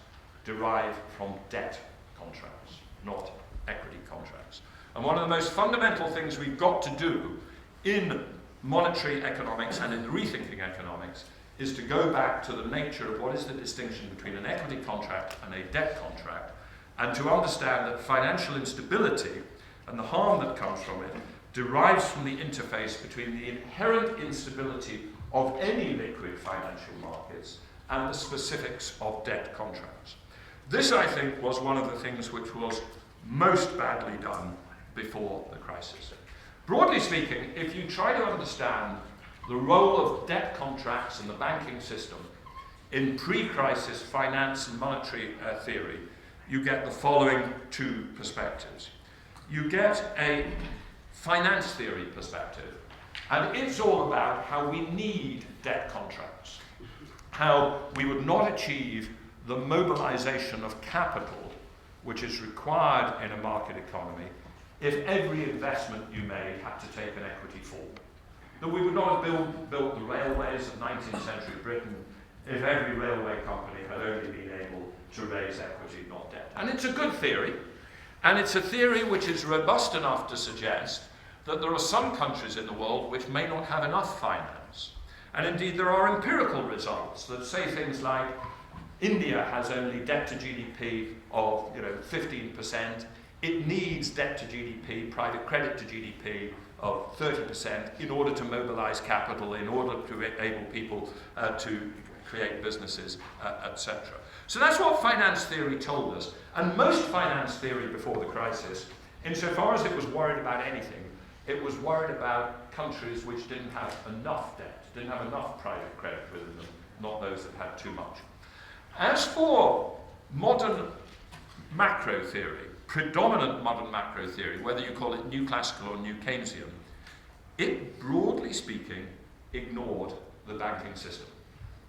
derive from debt contracts, not equity contracts. And one of the most fundamental things we've got to do in monetary economics and in rethinking economics is to go back to the nature of what is the distinction between an equity contract and a debt contract, and to understand that financial instability and the harm that comes from it derives from the interface between the inherent instability of any liquid financial markets and the specifics of debt contracts. This, I think, was one of the things which was most badly done before the crisis. Broadly speaking, if you try to understand the role of debt contracts in the banking system in pre-crisis finance and monetary theory, you get the following two perspectives. You get a finance theory perspective, and it's all about how we need debt contracts, how we would not achieve the mobilization of capital which is required in a market economy if every investment you made had to take an equity form. That we would not have built the railways of 19th century Britain if every railway company had only been able to raise equity, not debt. And it's a good theory, and it's a theory which is robust enough to suggest that there are some countries in the world which may not have enough finance. And indeed there are empirical results that say things like India has only debt to GDP of 15%. It needs debt to GDP, private credit to GDP of 30% in order to mobilize capital, in order to enable people to create businesses, etc. So that's what finance theory told us. And most finance theory before the crisis, insofar as it was worried about anything, it was worried about countries which didn't have enough debt, didn't have enough private credit within them, not those that had too much. As for modern macro theory, predominant modern macro theory, whether you call it new classical or new Keynesian, it, broadly speaking, ignored the banking system.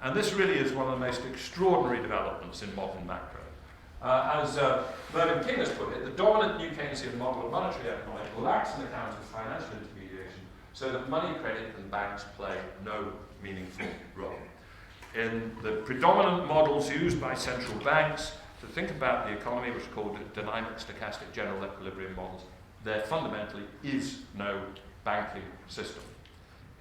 And this really is one of the most extraordinary developments in modern macro. As Mervyn King has put it, the dominant new Keynesian model of monetary economics lacks an account of financial intermediation, so that money, credit, and banks play no meaningful role. In the predominant models used by central banks to think about the economy, which are called dynamic, stochastic, general equilibrium models, there fundamentally is no banking system.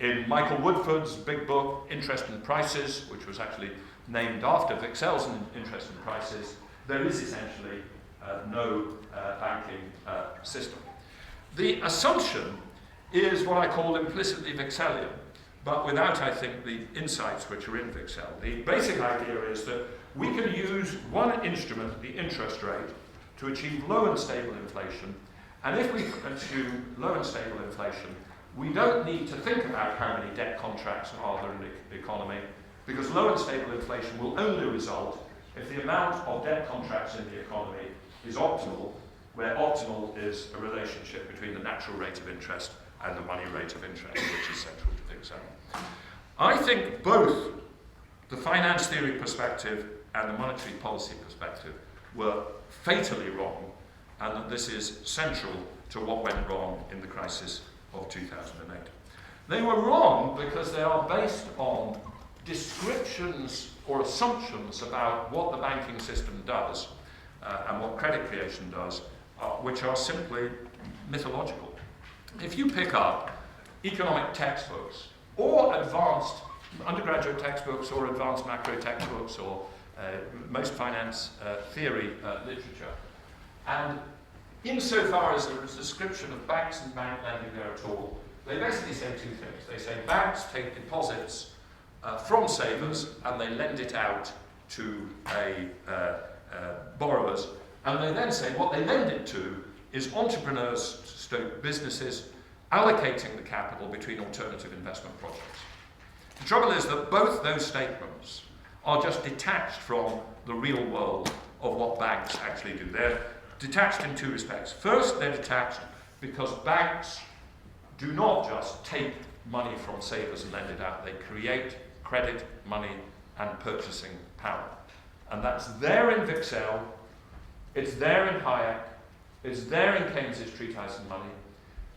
In Michael Woodford's big book, Interest and Prices, which was actually named after Wicksel's Interest and Prices, there is essentially no banking system. The assumption is what I call implicitly Wickselian, but without, I think, the insights which are in Wicksell. The basic idea is that we can use one instrument, the interest rate, to achieve low and stable inflation, and if we assume low and stable inflation, we don't need to think about how many debt contracts are there in the economy, because low and stable inflation will only result if the amount of debt contracts in the economy is optimal, where optimal is a relationship between the natural rate of interest and the money rate of interest, which is central to Wicksell. I think both the finance theory perspective and the monetary policy perspective were fatally wrong, and that this is central to what went wrong in the crisis of 2008. They were wrong because they are based on descriptions or assumptions about what the banking system does and what credit creation does, which are simply mythological. If you pick up economic textbooks or advanced undergraduate textbooks or advanced macro textbooks or most finance theory literature, and insofar as there is a description of banks and bank lending there at all, they basically say two things. They say banks take deposits from savers and they lend it out to borrowers, and they then say what they lend it to is entrepreneurs, businesses, allocating the capital between alternative investment projects. The trouble is that both those statements are just detached from the real world of what banks actually do. They're detached in two respects. First, they're detached because banks do not just take money from savers and lend it out. They create credit, money, and purchasing power. And that's there in Wicksell, It's there in Hayek. It's there in Keynes's treatise on money.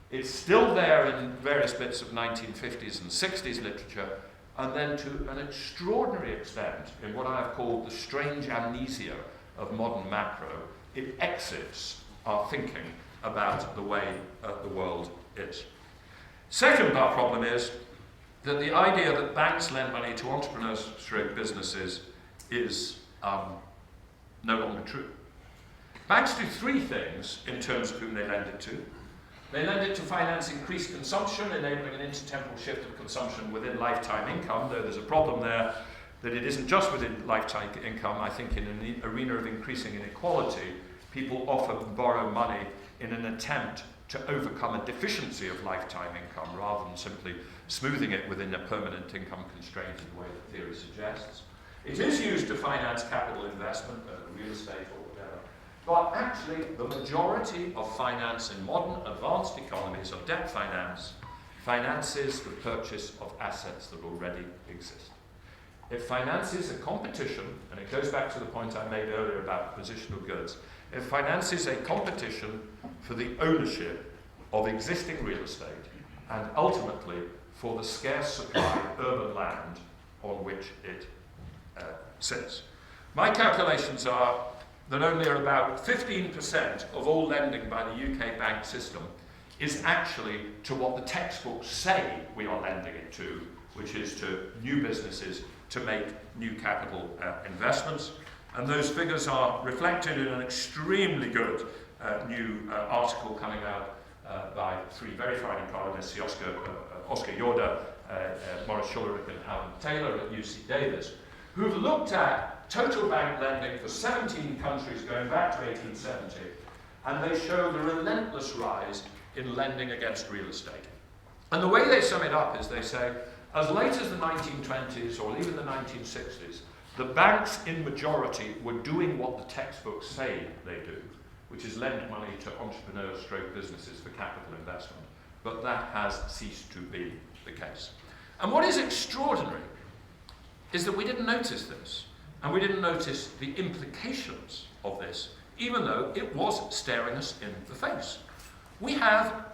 It's still there in various bits of 1950s and 60s literature, and then to an extraordinary extent, in what I have called the strange amnesia of modern macro, it exits our thinking about the way the world is. Second, our problem is that the idea that banks lend money to entrepreneurs stroke businesses is no longer true. Banks do three things in terms of whom they lend it to. They lend it to finance increased consumption, enabling an intertemporal shift of consumption within lifetime income, though there's a problem there that it isn't just within lifetime income. I think in an arena of increasing inequality, people often borrow money in an attempt to overcome a deficiency of lifetime income rather than simply smoothing it within a permanent income constraint in the way that theory suggests. It is used to finance capital investment, real estate or whatever, but actually the majority of finance in modern advanced economies of debt finance finances the purchase of assets that already exist. It finances a competition, and it goes back to the point I made earlier about positional goods. It finances a competition for the ownership of existing real estate and ultimately for the scarce supply of urban land on which it sits. My calculations are that only about 15% of all lending by the UK bank system is actually to what the textbooks say we are lending it to, which is to new businesses to make new capital investments. And those figures are reflected in an extremely good new article coming out by three very fine economists, Oscar Yoder, Maurice Schullerich and Alan Taylor at UC Davis, who've looked at total bank lending for 17 countries going back to 1870, and they show the relentless rise in lending against real estate. And the way they sum it up is they say, as late as the 1920s or even the 1960s, the banks in majority were doing what the textbooks say they do, which is lend money to entrepreneurs stroke businesses for capital investment. But that has ceased to be the case. And what is extraordinary is that we didn't notice this, and we didn't notice the implications of this, even though it was staring us in the face. We have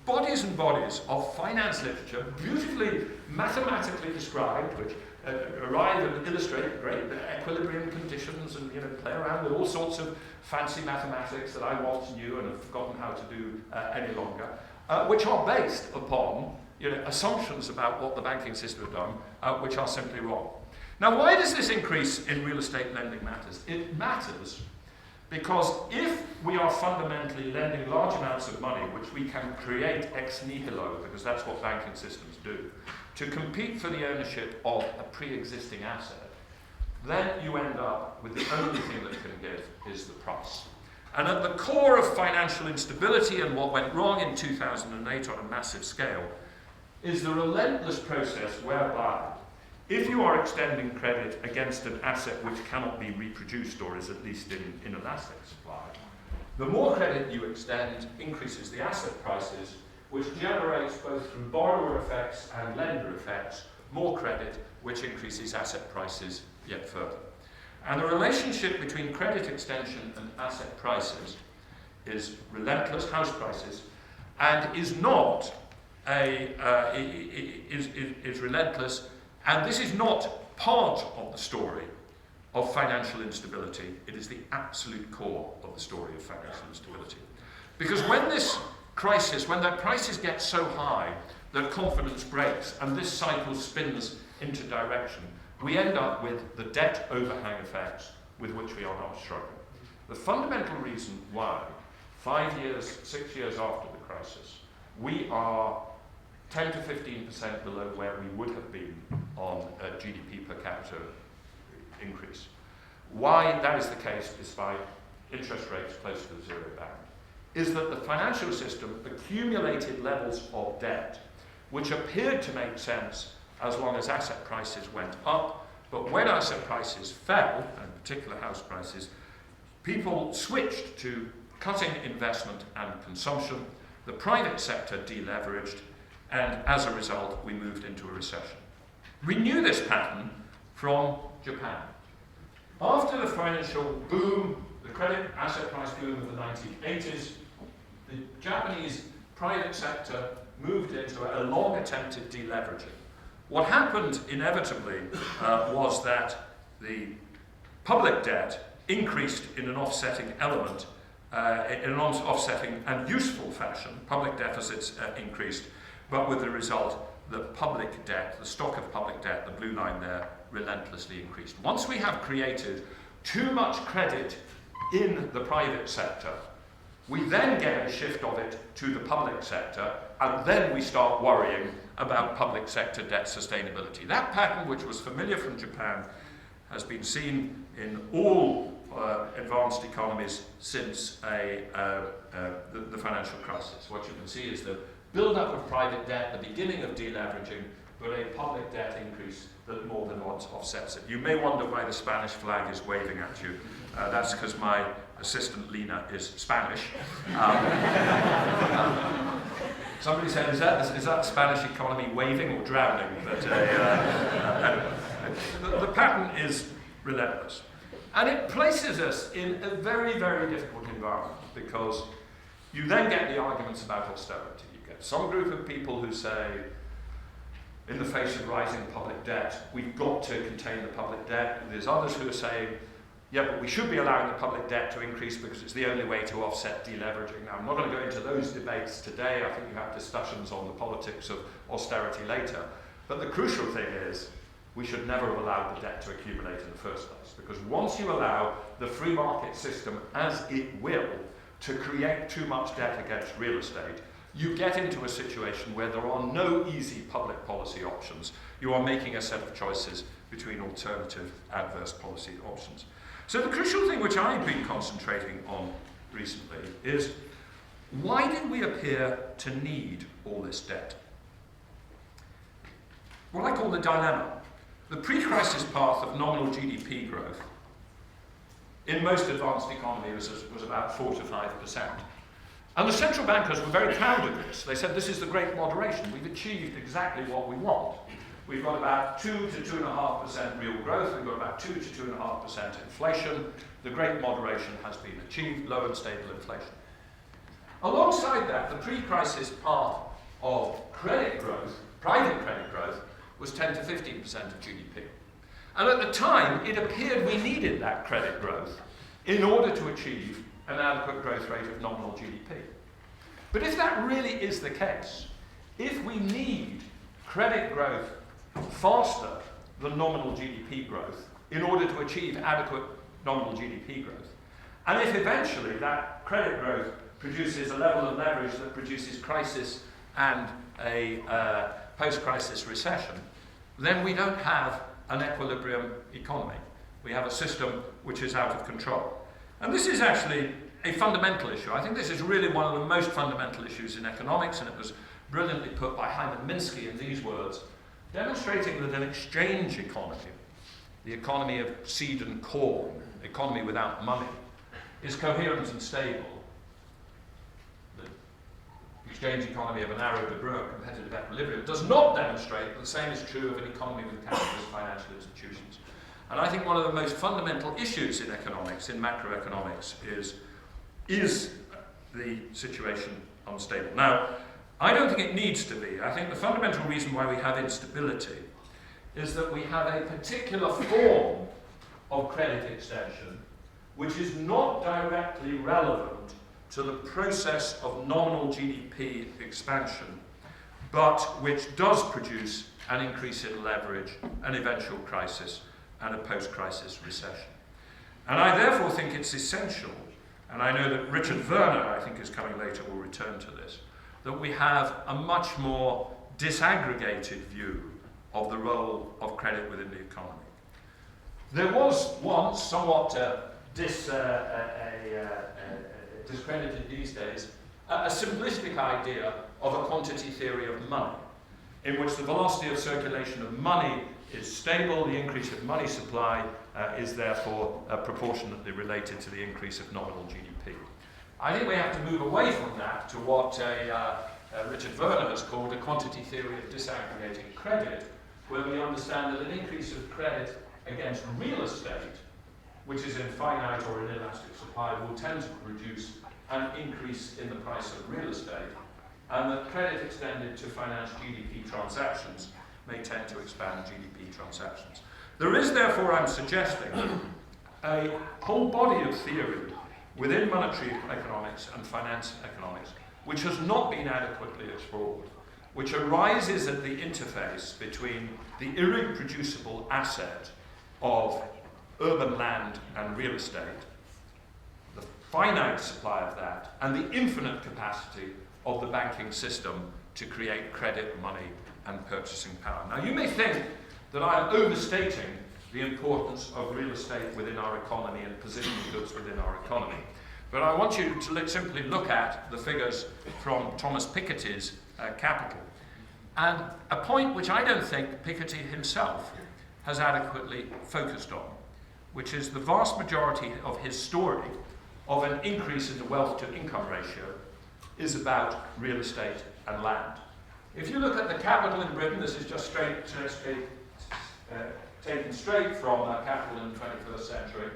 bodies and bodies of finance literature, beautifully mathematically described, which arrive and illustrate great equilibrium conditions and play around with all sorts of fancy mathematics that I once knew and have forgotten how to do any longer, which are based upon assumptions about what the banking system has done, which are simply wrong. Now, why does this increase in real estate lending matters? It matters because if we are fundamentally lending large amounts of money, which we can create ex nihilo, because that's what banking systems do, to compete for the ownership of a pre-existing asset, then you end up with the only thing that can give is the price. And at the core of financial instability and what went wrong in 2008 on a massive scale is the relentless process whereby if you are extending credit against an asset which cannot be reproduced or is at least in inelastic supply, the more credit you extend increases the asset prices, which generates both through borrower effects and lender effects more credit, which increases asset prices yet further. And the relationship between credit extension and asset prices is relentless, house prices, and is not is relentless. And this is not part of the story of financial instability. It is the absolute core of the story of financial instability. Because when this crisis, when that prices get so high that confidence breaks and this cycle spins into direction, we end up with the debt overhang effects with which we are now struggling. The fundamental reason why 5 years, 6 years after the crisis, we are 10 to 15% below where we would have been on a GDP per capita increase. Why that is the case, despite interest rates close to the zero bound, is that the financial system accumulated levels of debt, which appeared to make sense as long as asset prices went up, but when asset prices fell, and particular house prices, people switched to cutting investment and consumption, the private sector deleveraged, and as a result, we moved into a recession. We knew this pattern from Japan. After the financial boom, the credit asset price boom of the 1980s, the Japanese private sector moved into a long attempted deleveraging. What happened inevitably was that the public debt increased in an offsetting element, in an offsetting and useful fashion. Public deficits increased, but with the result that public debt, the stock of public debt, the blue line there, relentlessly increased. Once we have created too much credit in the private sector, we then get a shift of it to the public sector, and then we start worrying about public sector debt sustainability. That pattern, which was familiar from Japan, has been seen in all advanced economies since the financial crisis. What you can see is the build-up of private debt, the beginning of deleveraging, but a public debt increase that more than once offsets it. You may wonder why the Spanish flag is waving at you. That's because my assistant Lena is Spanish. Somebody said, is that Spanish economy waving or drowning? But, the pattern is relentless. And it places us in a very, very difficult environment, because you then get the arguments about austerity. You get some group of people who say, in the face of rising public debt, we've got to contain the public debt. There's others who are saying, yeah, but we should be allowing the public debt to increase because it's the only way to offset deleveraging. Now, I'm not going to go into those debates today. I think you have discussions on the politics of austerity later. But the crucial thing is, we should never have allowed the debt to accumulate in the first place. Because once you allow the free market system, as it will, to create too much debt against real estate, you get into a situation where there are no easy public policy options. You are making a set of choices between alternative adverse policy options. So the crucial thing which I've been concentrating on recently is, why did we appear to need all this debt? What I call the dilemma. The pre-crisis path of nominal GDP growth in most advanced economies was about 4 to 5%. And the central bankers were very proud of this. They said, this is the great moderation. We've achieved exactly what we want. We've got about 2 to 2.5% real growth. We've got about 2 to 2.5% inflation. The great moderation has been achieved, low and stable inflation. Alongside that, the pre-crisis path of credit growth, private credit growth, was 10 to 15% of GDP. And at the time, it appeared we needed that credit growth in order to achieve an adequate growth rate of nominal GDP. But if that really is the case, if we need credit growth faster than nominal GDP growth in order to achieve adequate nominal GDP growth, and if eventually that credit growth produces a level of leverage that produces crisis and a post-crisis recession, then we don't have an equilibrium economy. We have a system which is out of control. And this is actually a fundamental issue. I think this is really one of the most fundamental issues in economics, and it was brilliantly put by Minsky in these words, demonstrating that an exchange economy, the economy of seed and corn, economy without money, is coherent and stable. The exchange economy of an arrow de Breuer competitive equilibrium does not demonstrate that the same is true of an economy with capitalist financial institutions. And I think one of the most fundamental issues in economics, in macroeconomics, is the situation unstable. Now, I don't think it needs to be. I think the fundamental reason why we have instability is that we have a particular form of credit extension which is not directly relevant to the process of nominal GDP expansion, but which does produce an increase in leverage, an eventual crisis, and a post-crisis recession. And I therefore think it's essential, and I know that Richard Werner, I think is coming later, will return to this, that we have a much more disaggregated view of the role of credit within the economy. There was once, somewhat discredited these days, a simplistic idea of a quantity theory of money, in which the velocity of circulation of money is stable, the increase of money supply is therefore proportionately related to the increase of nominal GDP. I think we have to move away from that to what Richard Werner has called a quantity theory of disaggregating credit, where we understand that an increase of credit against real estate which is in finite or inelastic supply, will tend to produce an increase in the price of real estate, and that credit extended to finance GDP transactions may tend to expand GDP transactions. There is, therefore, I'm suggesting, a whole body of theory within monetary economics and finance economics which has not been adequately explored, which arises at the interface between the irreproducible asset of urban land and real estate, the finite supply of that, and the infinite capacity of the banking system to create credit, money, and purchasing power. Now, you may think that I am overstating the importance of real estate within our economy and positional goods within our economy. But I want you to simply look at the figures from Thomas Piketty's Capital. And a point which I don't think Piketty himself has adequately focused on, which is the vast majority of his story of an increase in the wealth to income ratio is about real estate and land. If you look at the Capital in Britain, this is just taken straight from Capital in the 21st century,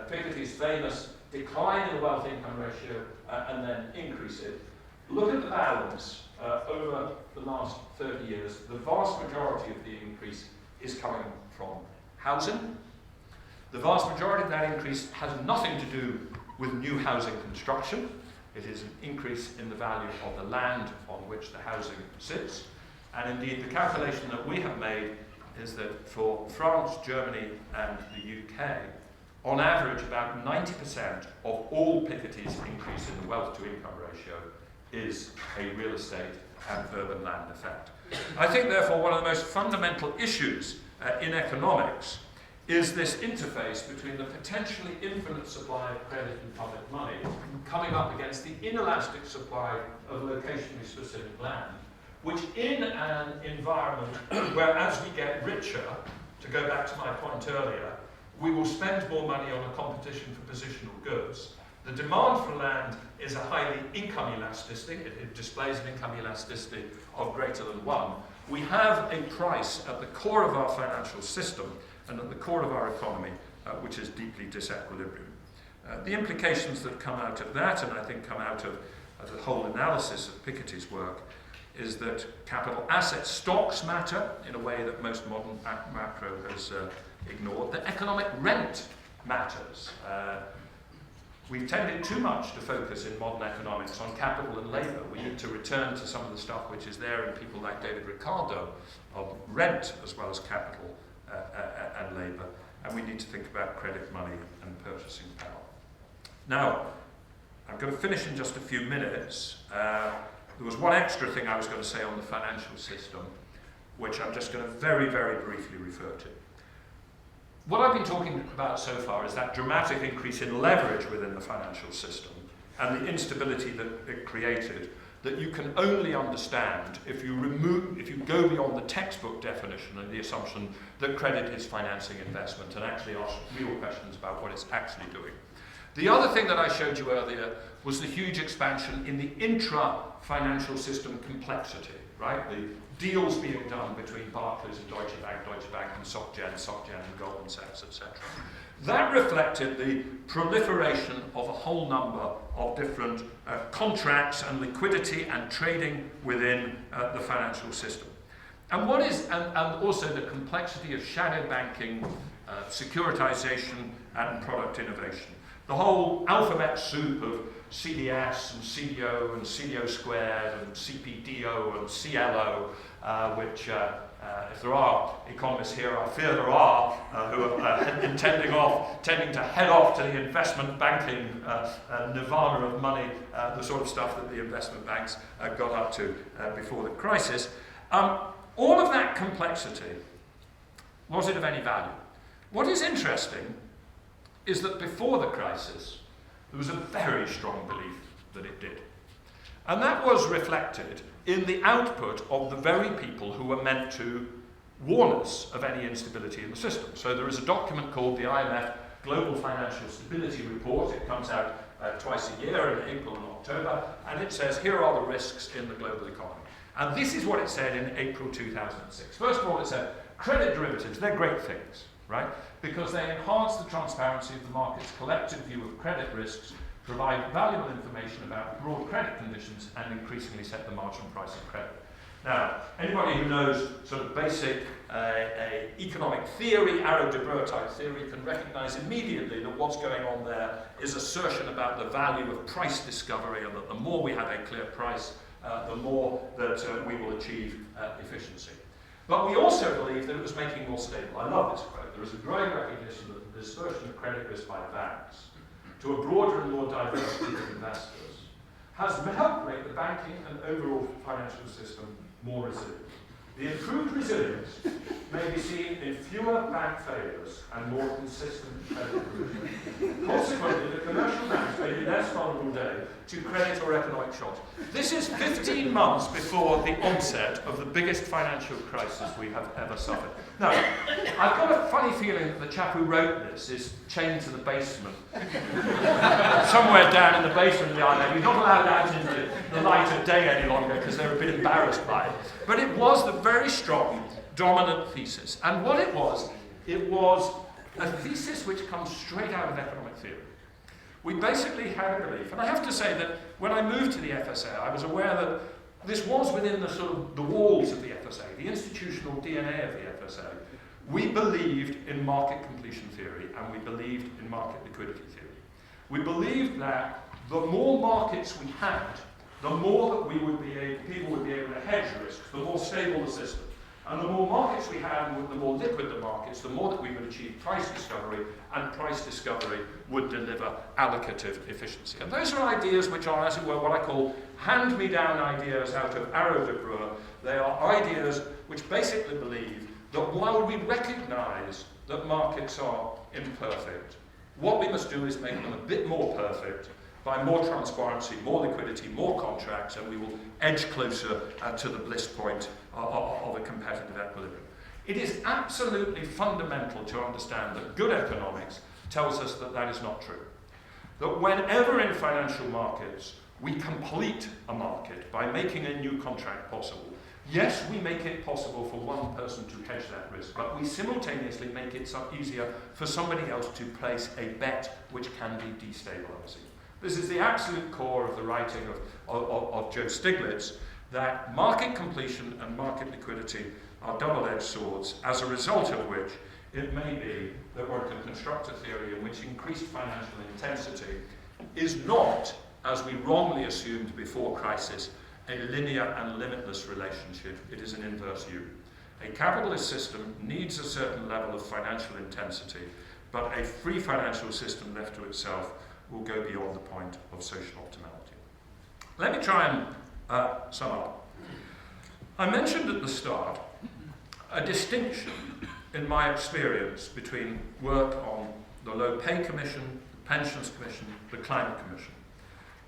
Piketty's famous decline in the wealth income ratio and then increase it. Look at the balance over the last 30 years. The vast majority of the increase is coming from housing. The vast majority of that increase has nothing to do with new housing construction. It is an increase in the value of the land on which the housing sits. And indeed, the calculation that we have made is that for France, Germany, and the UK, on average, about 90% of all Piketty's increase in the wealth to income ratio is a real estate and urban land effect. I think, therefore, one of the most fundamental issues in economics is this interface between the potentially infinite supply of credit and public money coming up against the inelastic supply of locationally specific land, which in an environment where, as we get richer, to go back to my point earlier, we will spend more money on a competition for positional goods. The demand for land is a highly income elasticity. It displays an income elasticity of greater than 1. We have a price at the core of our financial system and at the core of our economy, which is deeply disequilibrium. The implications that come out of that, and I think come out of the whole analysis of Piketty's work, is that capital asset stocks matter in a way that most modern macro has ignored. That economic rent matters. We've tended too much to focus in modern economics on capital and labour. We need to return to some of the stuff which is there in people like David Ricardo of rent as well as capital and labour. And we need to think about credit, money, and purchasing power. Now, I'm going to finish in just a few minutes. There was one extra thing I was going to say on the financial system, which I'm just going to very, very briefly refer to. What I've been talking about so far is that dramatic increase in leverage within the financial system and the instability that it created that you can only understand if you go beyond the textbook definition and the assumption that credit is financing investment and actually ask real questions about what it's actually doing. The other thing that I showed you earlier was the huge expansion in the intra-financial system complexity, right? The deals being done between Barclays and Deutsche Bank and SocGen and Goldman Sachs, etc. That reflected the proliferation of a whole number of different contracts and liquidity and trading within the financial system. And also the complexity of shadow banking, securitization, and product innovation. The whole alphabet soup of CDS and CDO and CDO squared and CPDO and CLO, which if there are economists here, I fear there are, who are tending to head off to the investment banking nirvana of money, the sort of stuff that the investment banks got up to before the crisis. All of that complexity, was it of any value? What is interesting is that before the crisis, there was a very strong belief that it did. And that was reflected in the output of the very people who were meant to warn us of any instability in the system. So there is a document called the IMF Global Financial Stability Report. It comes out twice a year in April and October, and it says, here are the risks in the global economy. And this is what it said in April 2006. First of all, it said, credit derivatives, they're great things. right? Because they enhance the transparency of the market's collective view of credit risks, provide valuable information about broad credit conditions, and increasingly set the marginal price of credit. Now, anybody who knows sort of basic economic theory, Adair type theory, can recognize immediately that what's going on there is assertion about the value of price discovery, and that the more we have a clear price, the more that we will achieve efficiency. But we also believe that it was making more stable. I love this quote. There is a growing recognition that the dispersion of credit risk by banks to a broader and more diverse group of investors has helped make the banking and overall financial system more resilient. The improved resilience may be seen in fewer bank failures and more consistent credit provision. Consequently, the commercial banks may be less vulnerable today to credit or economic shocks. This is 15 months before the onset of the biggest financial crisis we have ever suffered. Now, I've got a funny feeling that the chap who wrote this is chained to the basement. Somewhere down in the basement of the island. He's not allowed out into the light of day any longer because they're a bit embarrassed by it. But it was the very strong, dominant thesis. And what it was a thesis which comes straight out of economic theory. We basically had a belief, and I have to say that when I moved to the FSA, I was aware that this was within the sort of the walls of the FSA, the institutional DNA of the FSA. We believed in market completion theory, and we believed in market liquidity theory. We believed that the more markets we had, the more that people would be able to hedge risks, the more stable the system. And the more markets we had, the more liquid the markets, the more that we would achieve price discovery, and price discovery would deliver allocative efficiency. And those are ideas which are, as it were, what I call hand-me-down ideas out of Adair. They are ideas which basically believe that while we recognize that markets are imperfect, what we must do is make them a bit more perfect by more transparency, more liquidity, more contracts, and we will edge closer to the bliss point of a competitive equilibrium. It is absolutely fundamental to understand that good economics tells us that that is not true. That whenever in financial markets we complete a market by making a new contract possible, yes, we make it possible for one person to hedge that risk, but we simultaneously make it easier for somebody else to place a bet which can be destabilizing. This is the absolute core of the writing of Joe Stiglitz, that market completion and market liquidity are double-edged swords, as a result of which it may be that one can construct a theory in which increased financial intensity is not, as we wrongly assumed before crisis, a linear and limitless relationship. It is an inverse U. A capitalist system needs a certain level of financial intensity, but a free financial system left to itself will go beyond the point of social optimality. Let me try and sum up. I mentioned at the start a distinction in my experience between work on the Low Pay Commission, the Pensions Commission, the Climate Commission,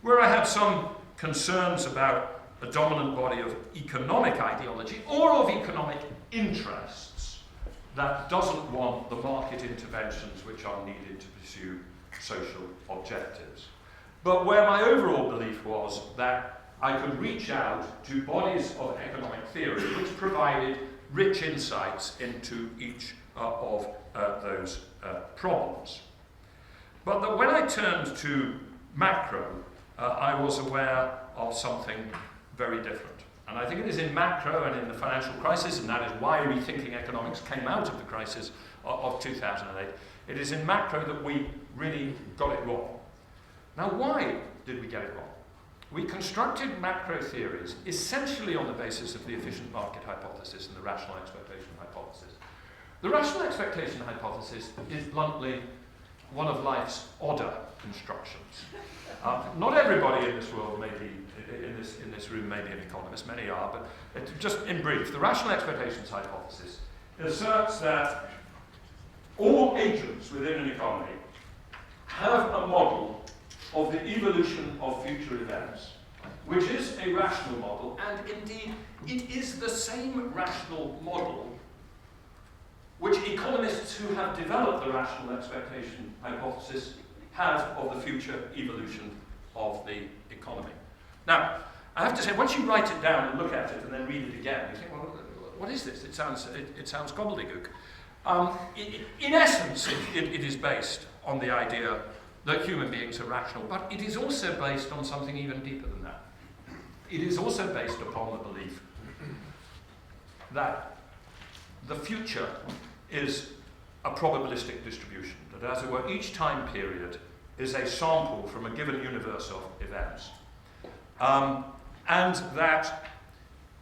where I had some concerns about a dominant body of economic ideology or of economic interests that doesn't want the market interventions which are needed to pursue social objectives. But where my overall belief was that I could reach out to bodies of economic theory which provided rich insights into each of those problems. But that when I turned to macro, I was aware of something very different. And I think it is in macro and in the financial crisis, and that is why Rethinking Economics came out of the crisis of 2008. It is in macro that we really got it wrong. Now, why did we get it wrong? We constructed macro theories essentially on the basis of the efficient market hypothesis and the rational expectation hypothesis. The rational expectation hypothesis is bluntly one of life's odder constructions. Not everybody in this world may be, in this room may be an economist, many are, but just in brief, the rational expectations hypothesis asserts that all agents within an economy have a model of the evolution of future events, which is a rational model, and indeed it is the same rational model which economists who have developed the rational expectation hypothesis have of the future evolution of the economy. Now, I have to say, once you write it down and look at it and then read it again, you think, well, what is this? It sounds gobbledygook. In essence, it is based on the idea that human beings are rational, but it is also based on something even deeper than that. It is also based upon the belief that the future is a probabilistic distribution, that as it were, each time period is a sample from a given universe of events. And that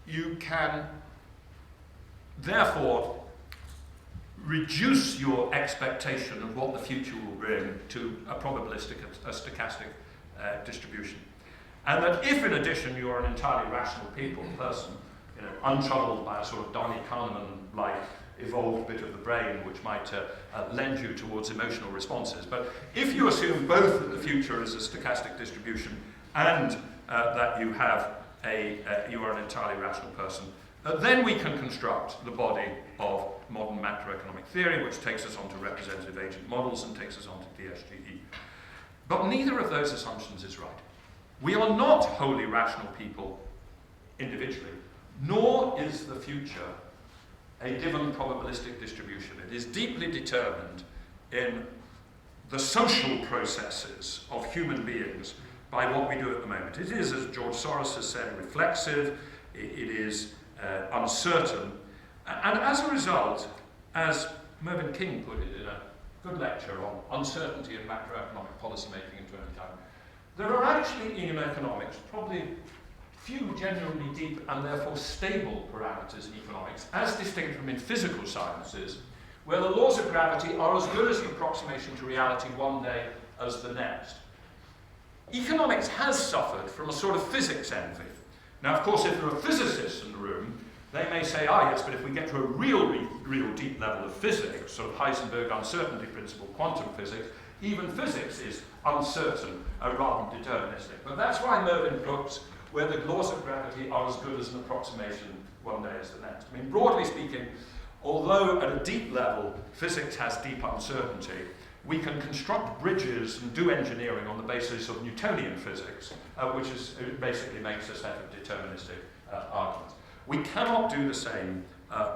you can therefore reduce your expectation of what the future will bring to a probabilistic, a stochastic distribution. And that if in addition you are an entirely rational person, untroubled by a sort of Donny Kahneman-like evolved bit of the brain which might lend you towards emotional responses. But if you assume both that the future is a stochastic distribution and that you are an entirely rational person, then we can construct the body of modern macroeconomic theory, which takes us on to representative agent models and takes us on to DSGE. But neither of those assumptions is right. We are not wholly rational people individually, nor is the future a given probabilistic distribution. It is deeply determined in the social processes of human beings by what we do at the moment. It is, as George Soros has said, reflexive, it is uncertain, and as a result, as Mervyn King put it in a good lecture on uncertainty in macroeconomic policymaking in 2010, there are actually in economics probably few genuinely deep and therefore stable parameters in economics, as distinct from in physical sciences, where the laws of gravity are as good as an approximation to reality one day as the next. Economics has suffered from a sort of physics envy. Now, of course, if there are physicists in the room, they may say, yes, but if we get to a real deep level of physics, sort of Heisenberg uncertainty principle, quantum physics, even physics is uncertain rather than deterministic. But that's why Mervyn looks where the laws of gravity are as good as an approximation one day as the next. I mean, broadly speaking, although at a deep level physics has deep uncertainty, we can construct bridges and do engineering on the basis of Newtonian physics, which basically makes a set of deterministic arguments. We cannot do the same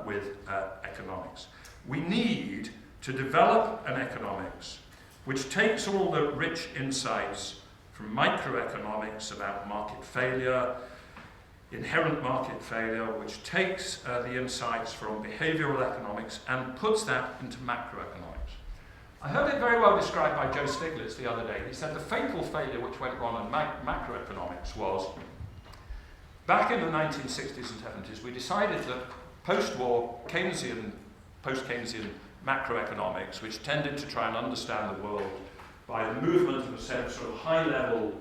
with economics. We need to develop an economics which takes all the rich insights from microeconomics about market failure, inherent market failure, which takes the insights from behavioral economics and puts that into macroeconomics. I heard it very well described by Joe Stiglitz the other day. He said the fatal failure which went wrong in macroeconomics was, back in the 1960s and 70s, we decided that post-war Keynesian, post-Keynesian macroeconomics, which tended to try and understand the world by the movement of a set of sort of high-level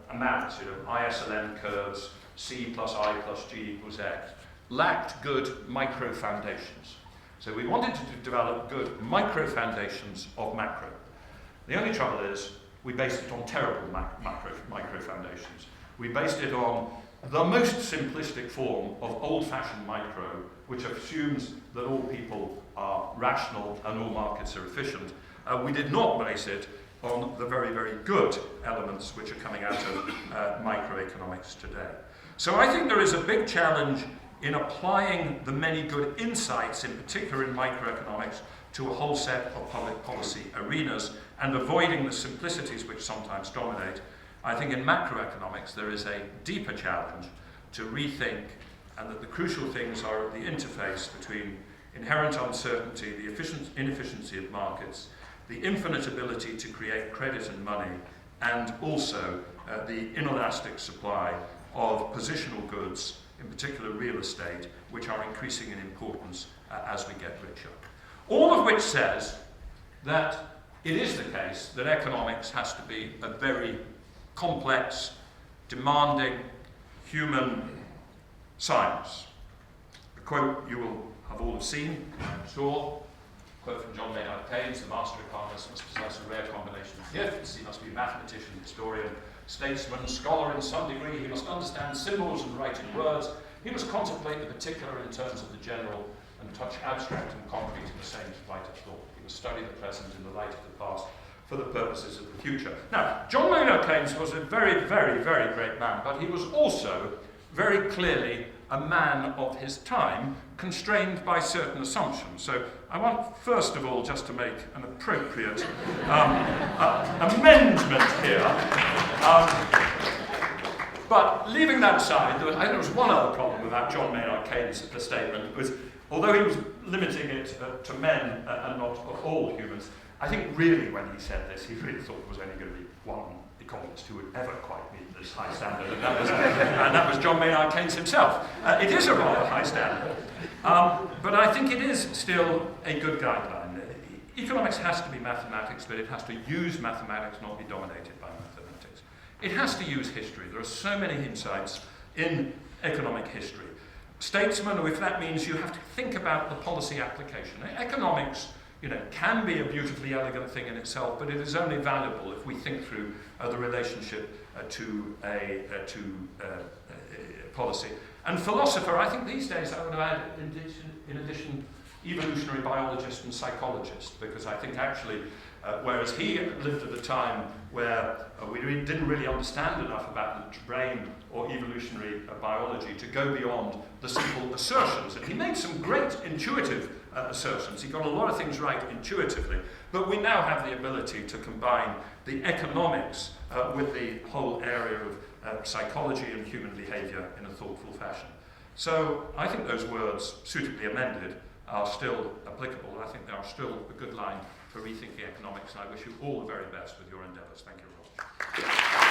amounts, ISLN curves, C plus I plus G equals X, lacked good micro foundations. So we wanted to develop good micro foundations of macro. The only trouble is we based it on terrible micro foundations. We based it on the most simplistic form of old-fashioned micro, which assumes that all people are rational and all markets are efficient. We did not base it on the very, very good elements which are coming out of microeconomics today. So I think there is a big challenge in applying the many good insights, in particular in microeconomics, to a whole set of public policy arenas and avoiding the simplicities which sometimes dominate. I think in macroeconomics there is a deeper challenge to rethink, and that the crucial things are at the interface between inherent uncertainty, the inefficiency of markets, the infinite ability to create credit and money, and also the inelastic supply of positional goods, in particular real estate, which are increasing in importance as we get richer. All of which says that it is the case that economics has to be a very complex, demanding, human science. A quote you will have all seen, I'm sure, a quote from John Maynard Keynes: the master economist must possess a rare combination of gifts. He must be mathematician, historian, statesman, scholar in some degree. He must understand symbols and write in words. He must contemplate the particular in terms of the general and touch abstract and concrete in the same light of thought. He must study the present in the light of the past for the purposes of the future. Now, John Maynard Keynes was a very, very, very great man, but he was also very clearly a man of his time, constrained by certain assumptions. So I want, first of all, just to make an appropriate amendment here. But leaving that aside, I think there was one other problem about John Maynard Keynes' statement, was although he was limiting it to men and not all humans, I think really when he said this, he really thought there was only going to be one economist who would ever quite meet this high standard, and that was John Maynard Keynes himself. It is a rather high standard, but I think it is still a good guideline. Economics has to be mathematics, but it has to use mathematics, not be dominated by mathematics. It has to use history. There are so many insights in economic history. Statesmen, or if that means you have to think about the policy application. Economics, can be a beautifully elegant thing in itself, but it is only valuable if we think through the relationship to policy. And philosopher, I think these days I would have added, in addition, evolutionary biologist and psychologist, because I think actually, whereas he lived at a time where we didn't really understand enough about the brain or evolutionary biology to go beyond the simple assertions. And he made some great intuitive assertions. He got a lot of things right intuitively, but we now have the ability to combine the economics with the whole area of psychology and human behavior in a thoughtful fashion. So I think those words, suitably amended, are still applicable. I think they are still a good line for rethinking economics, and I wish you all the very best with your endeavours. Thank you very much.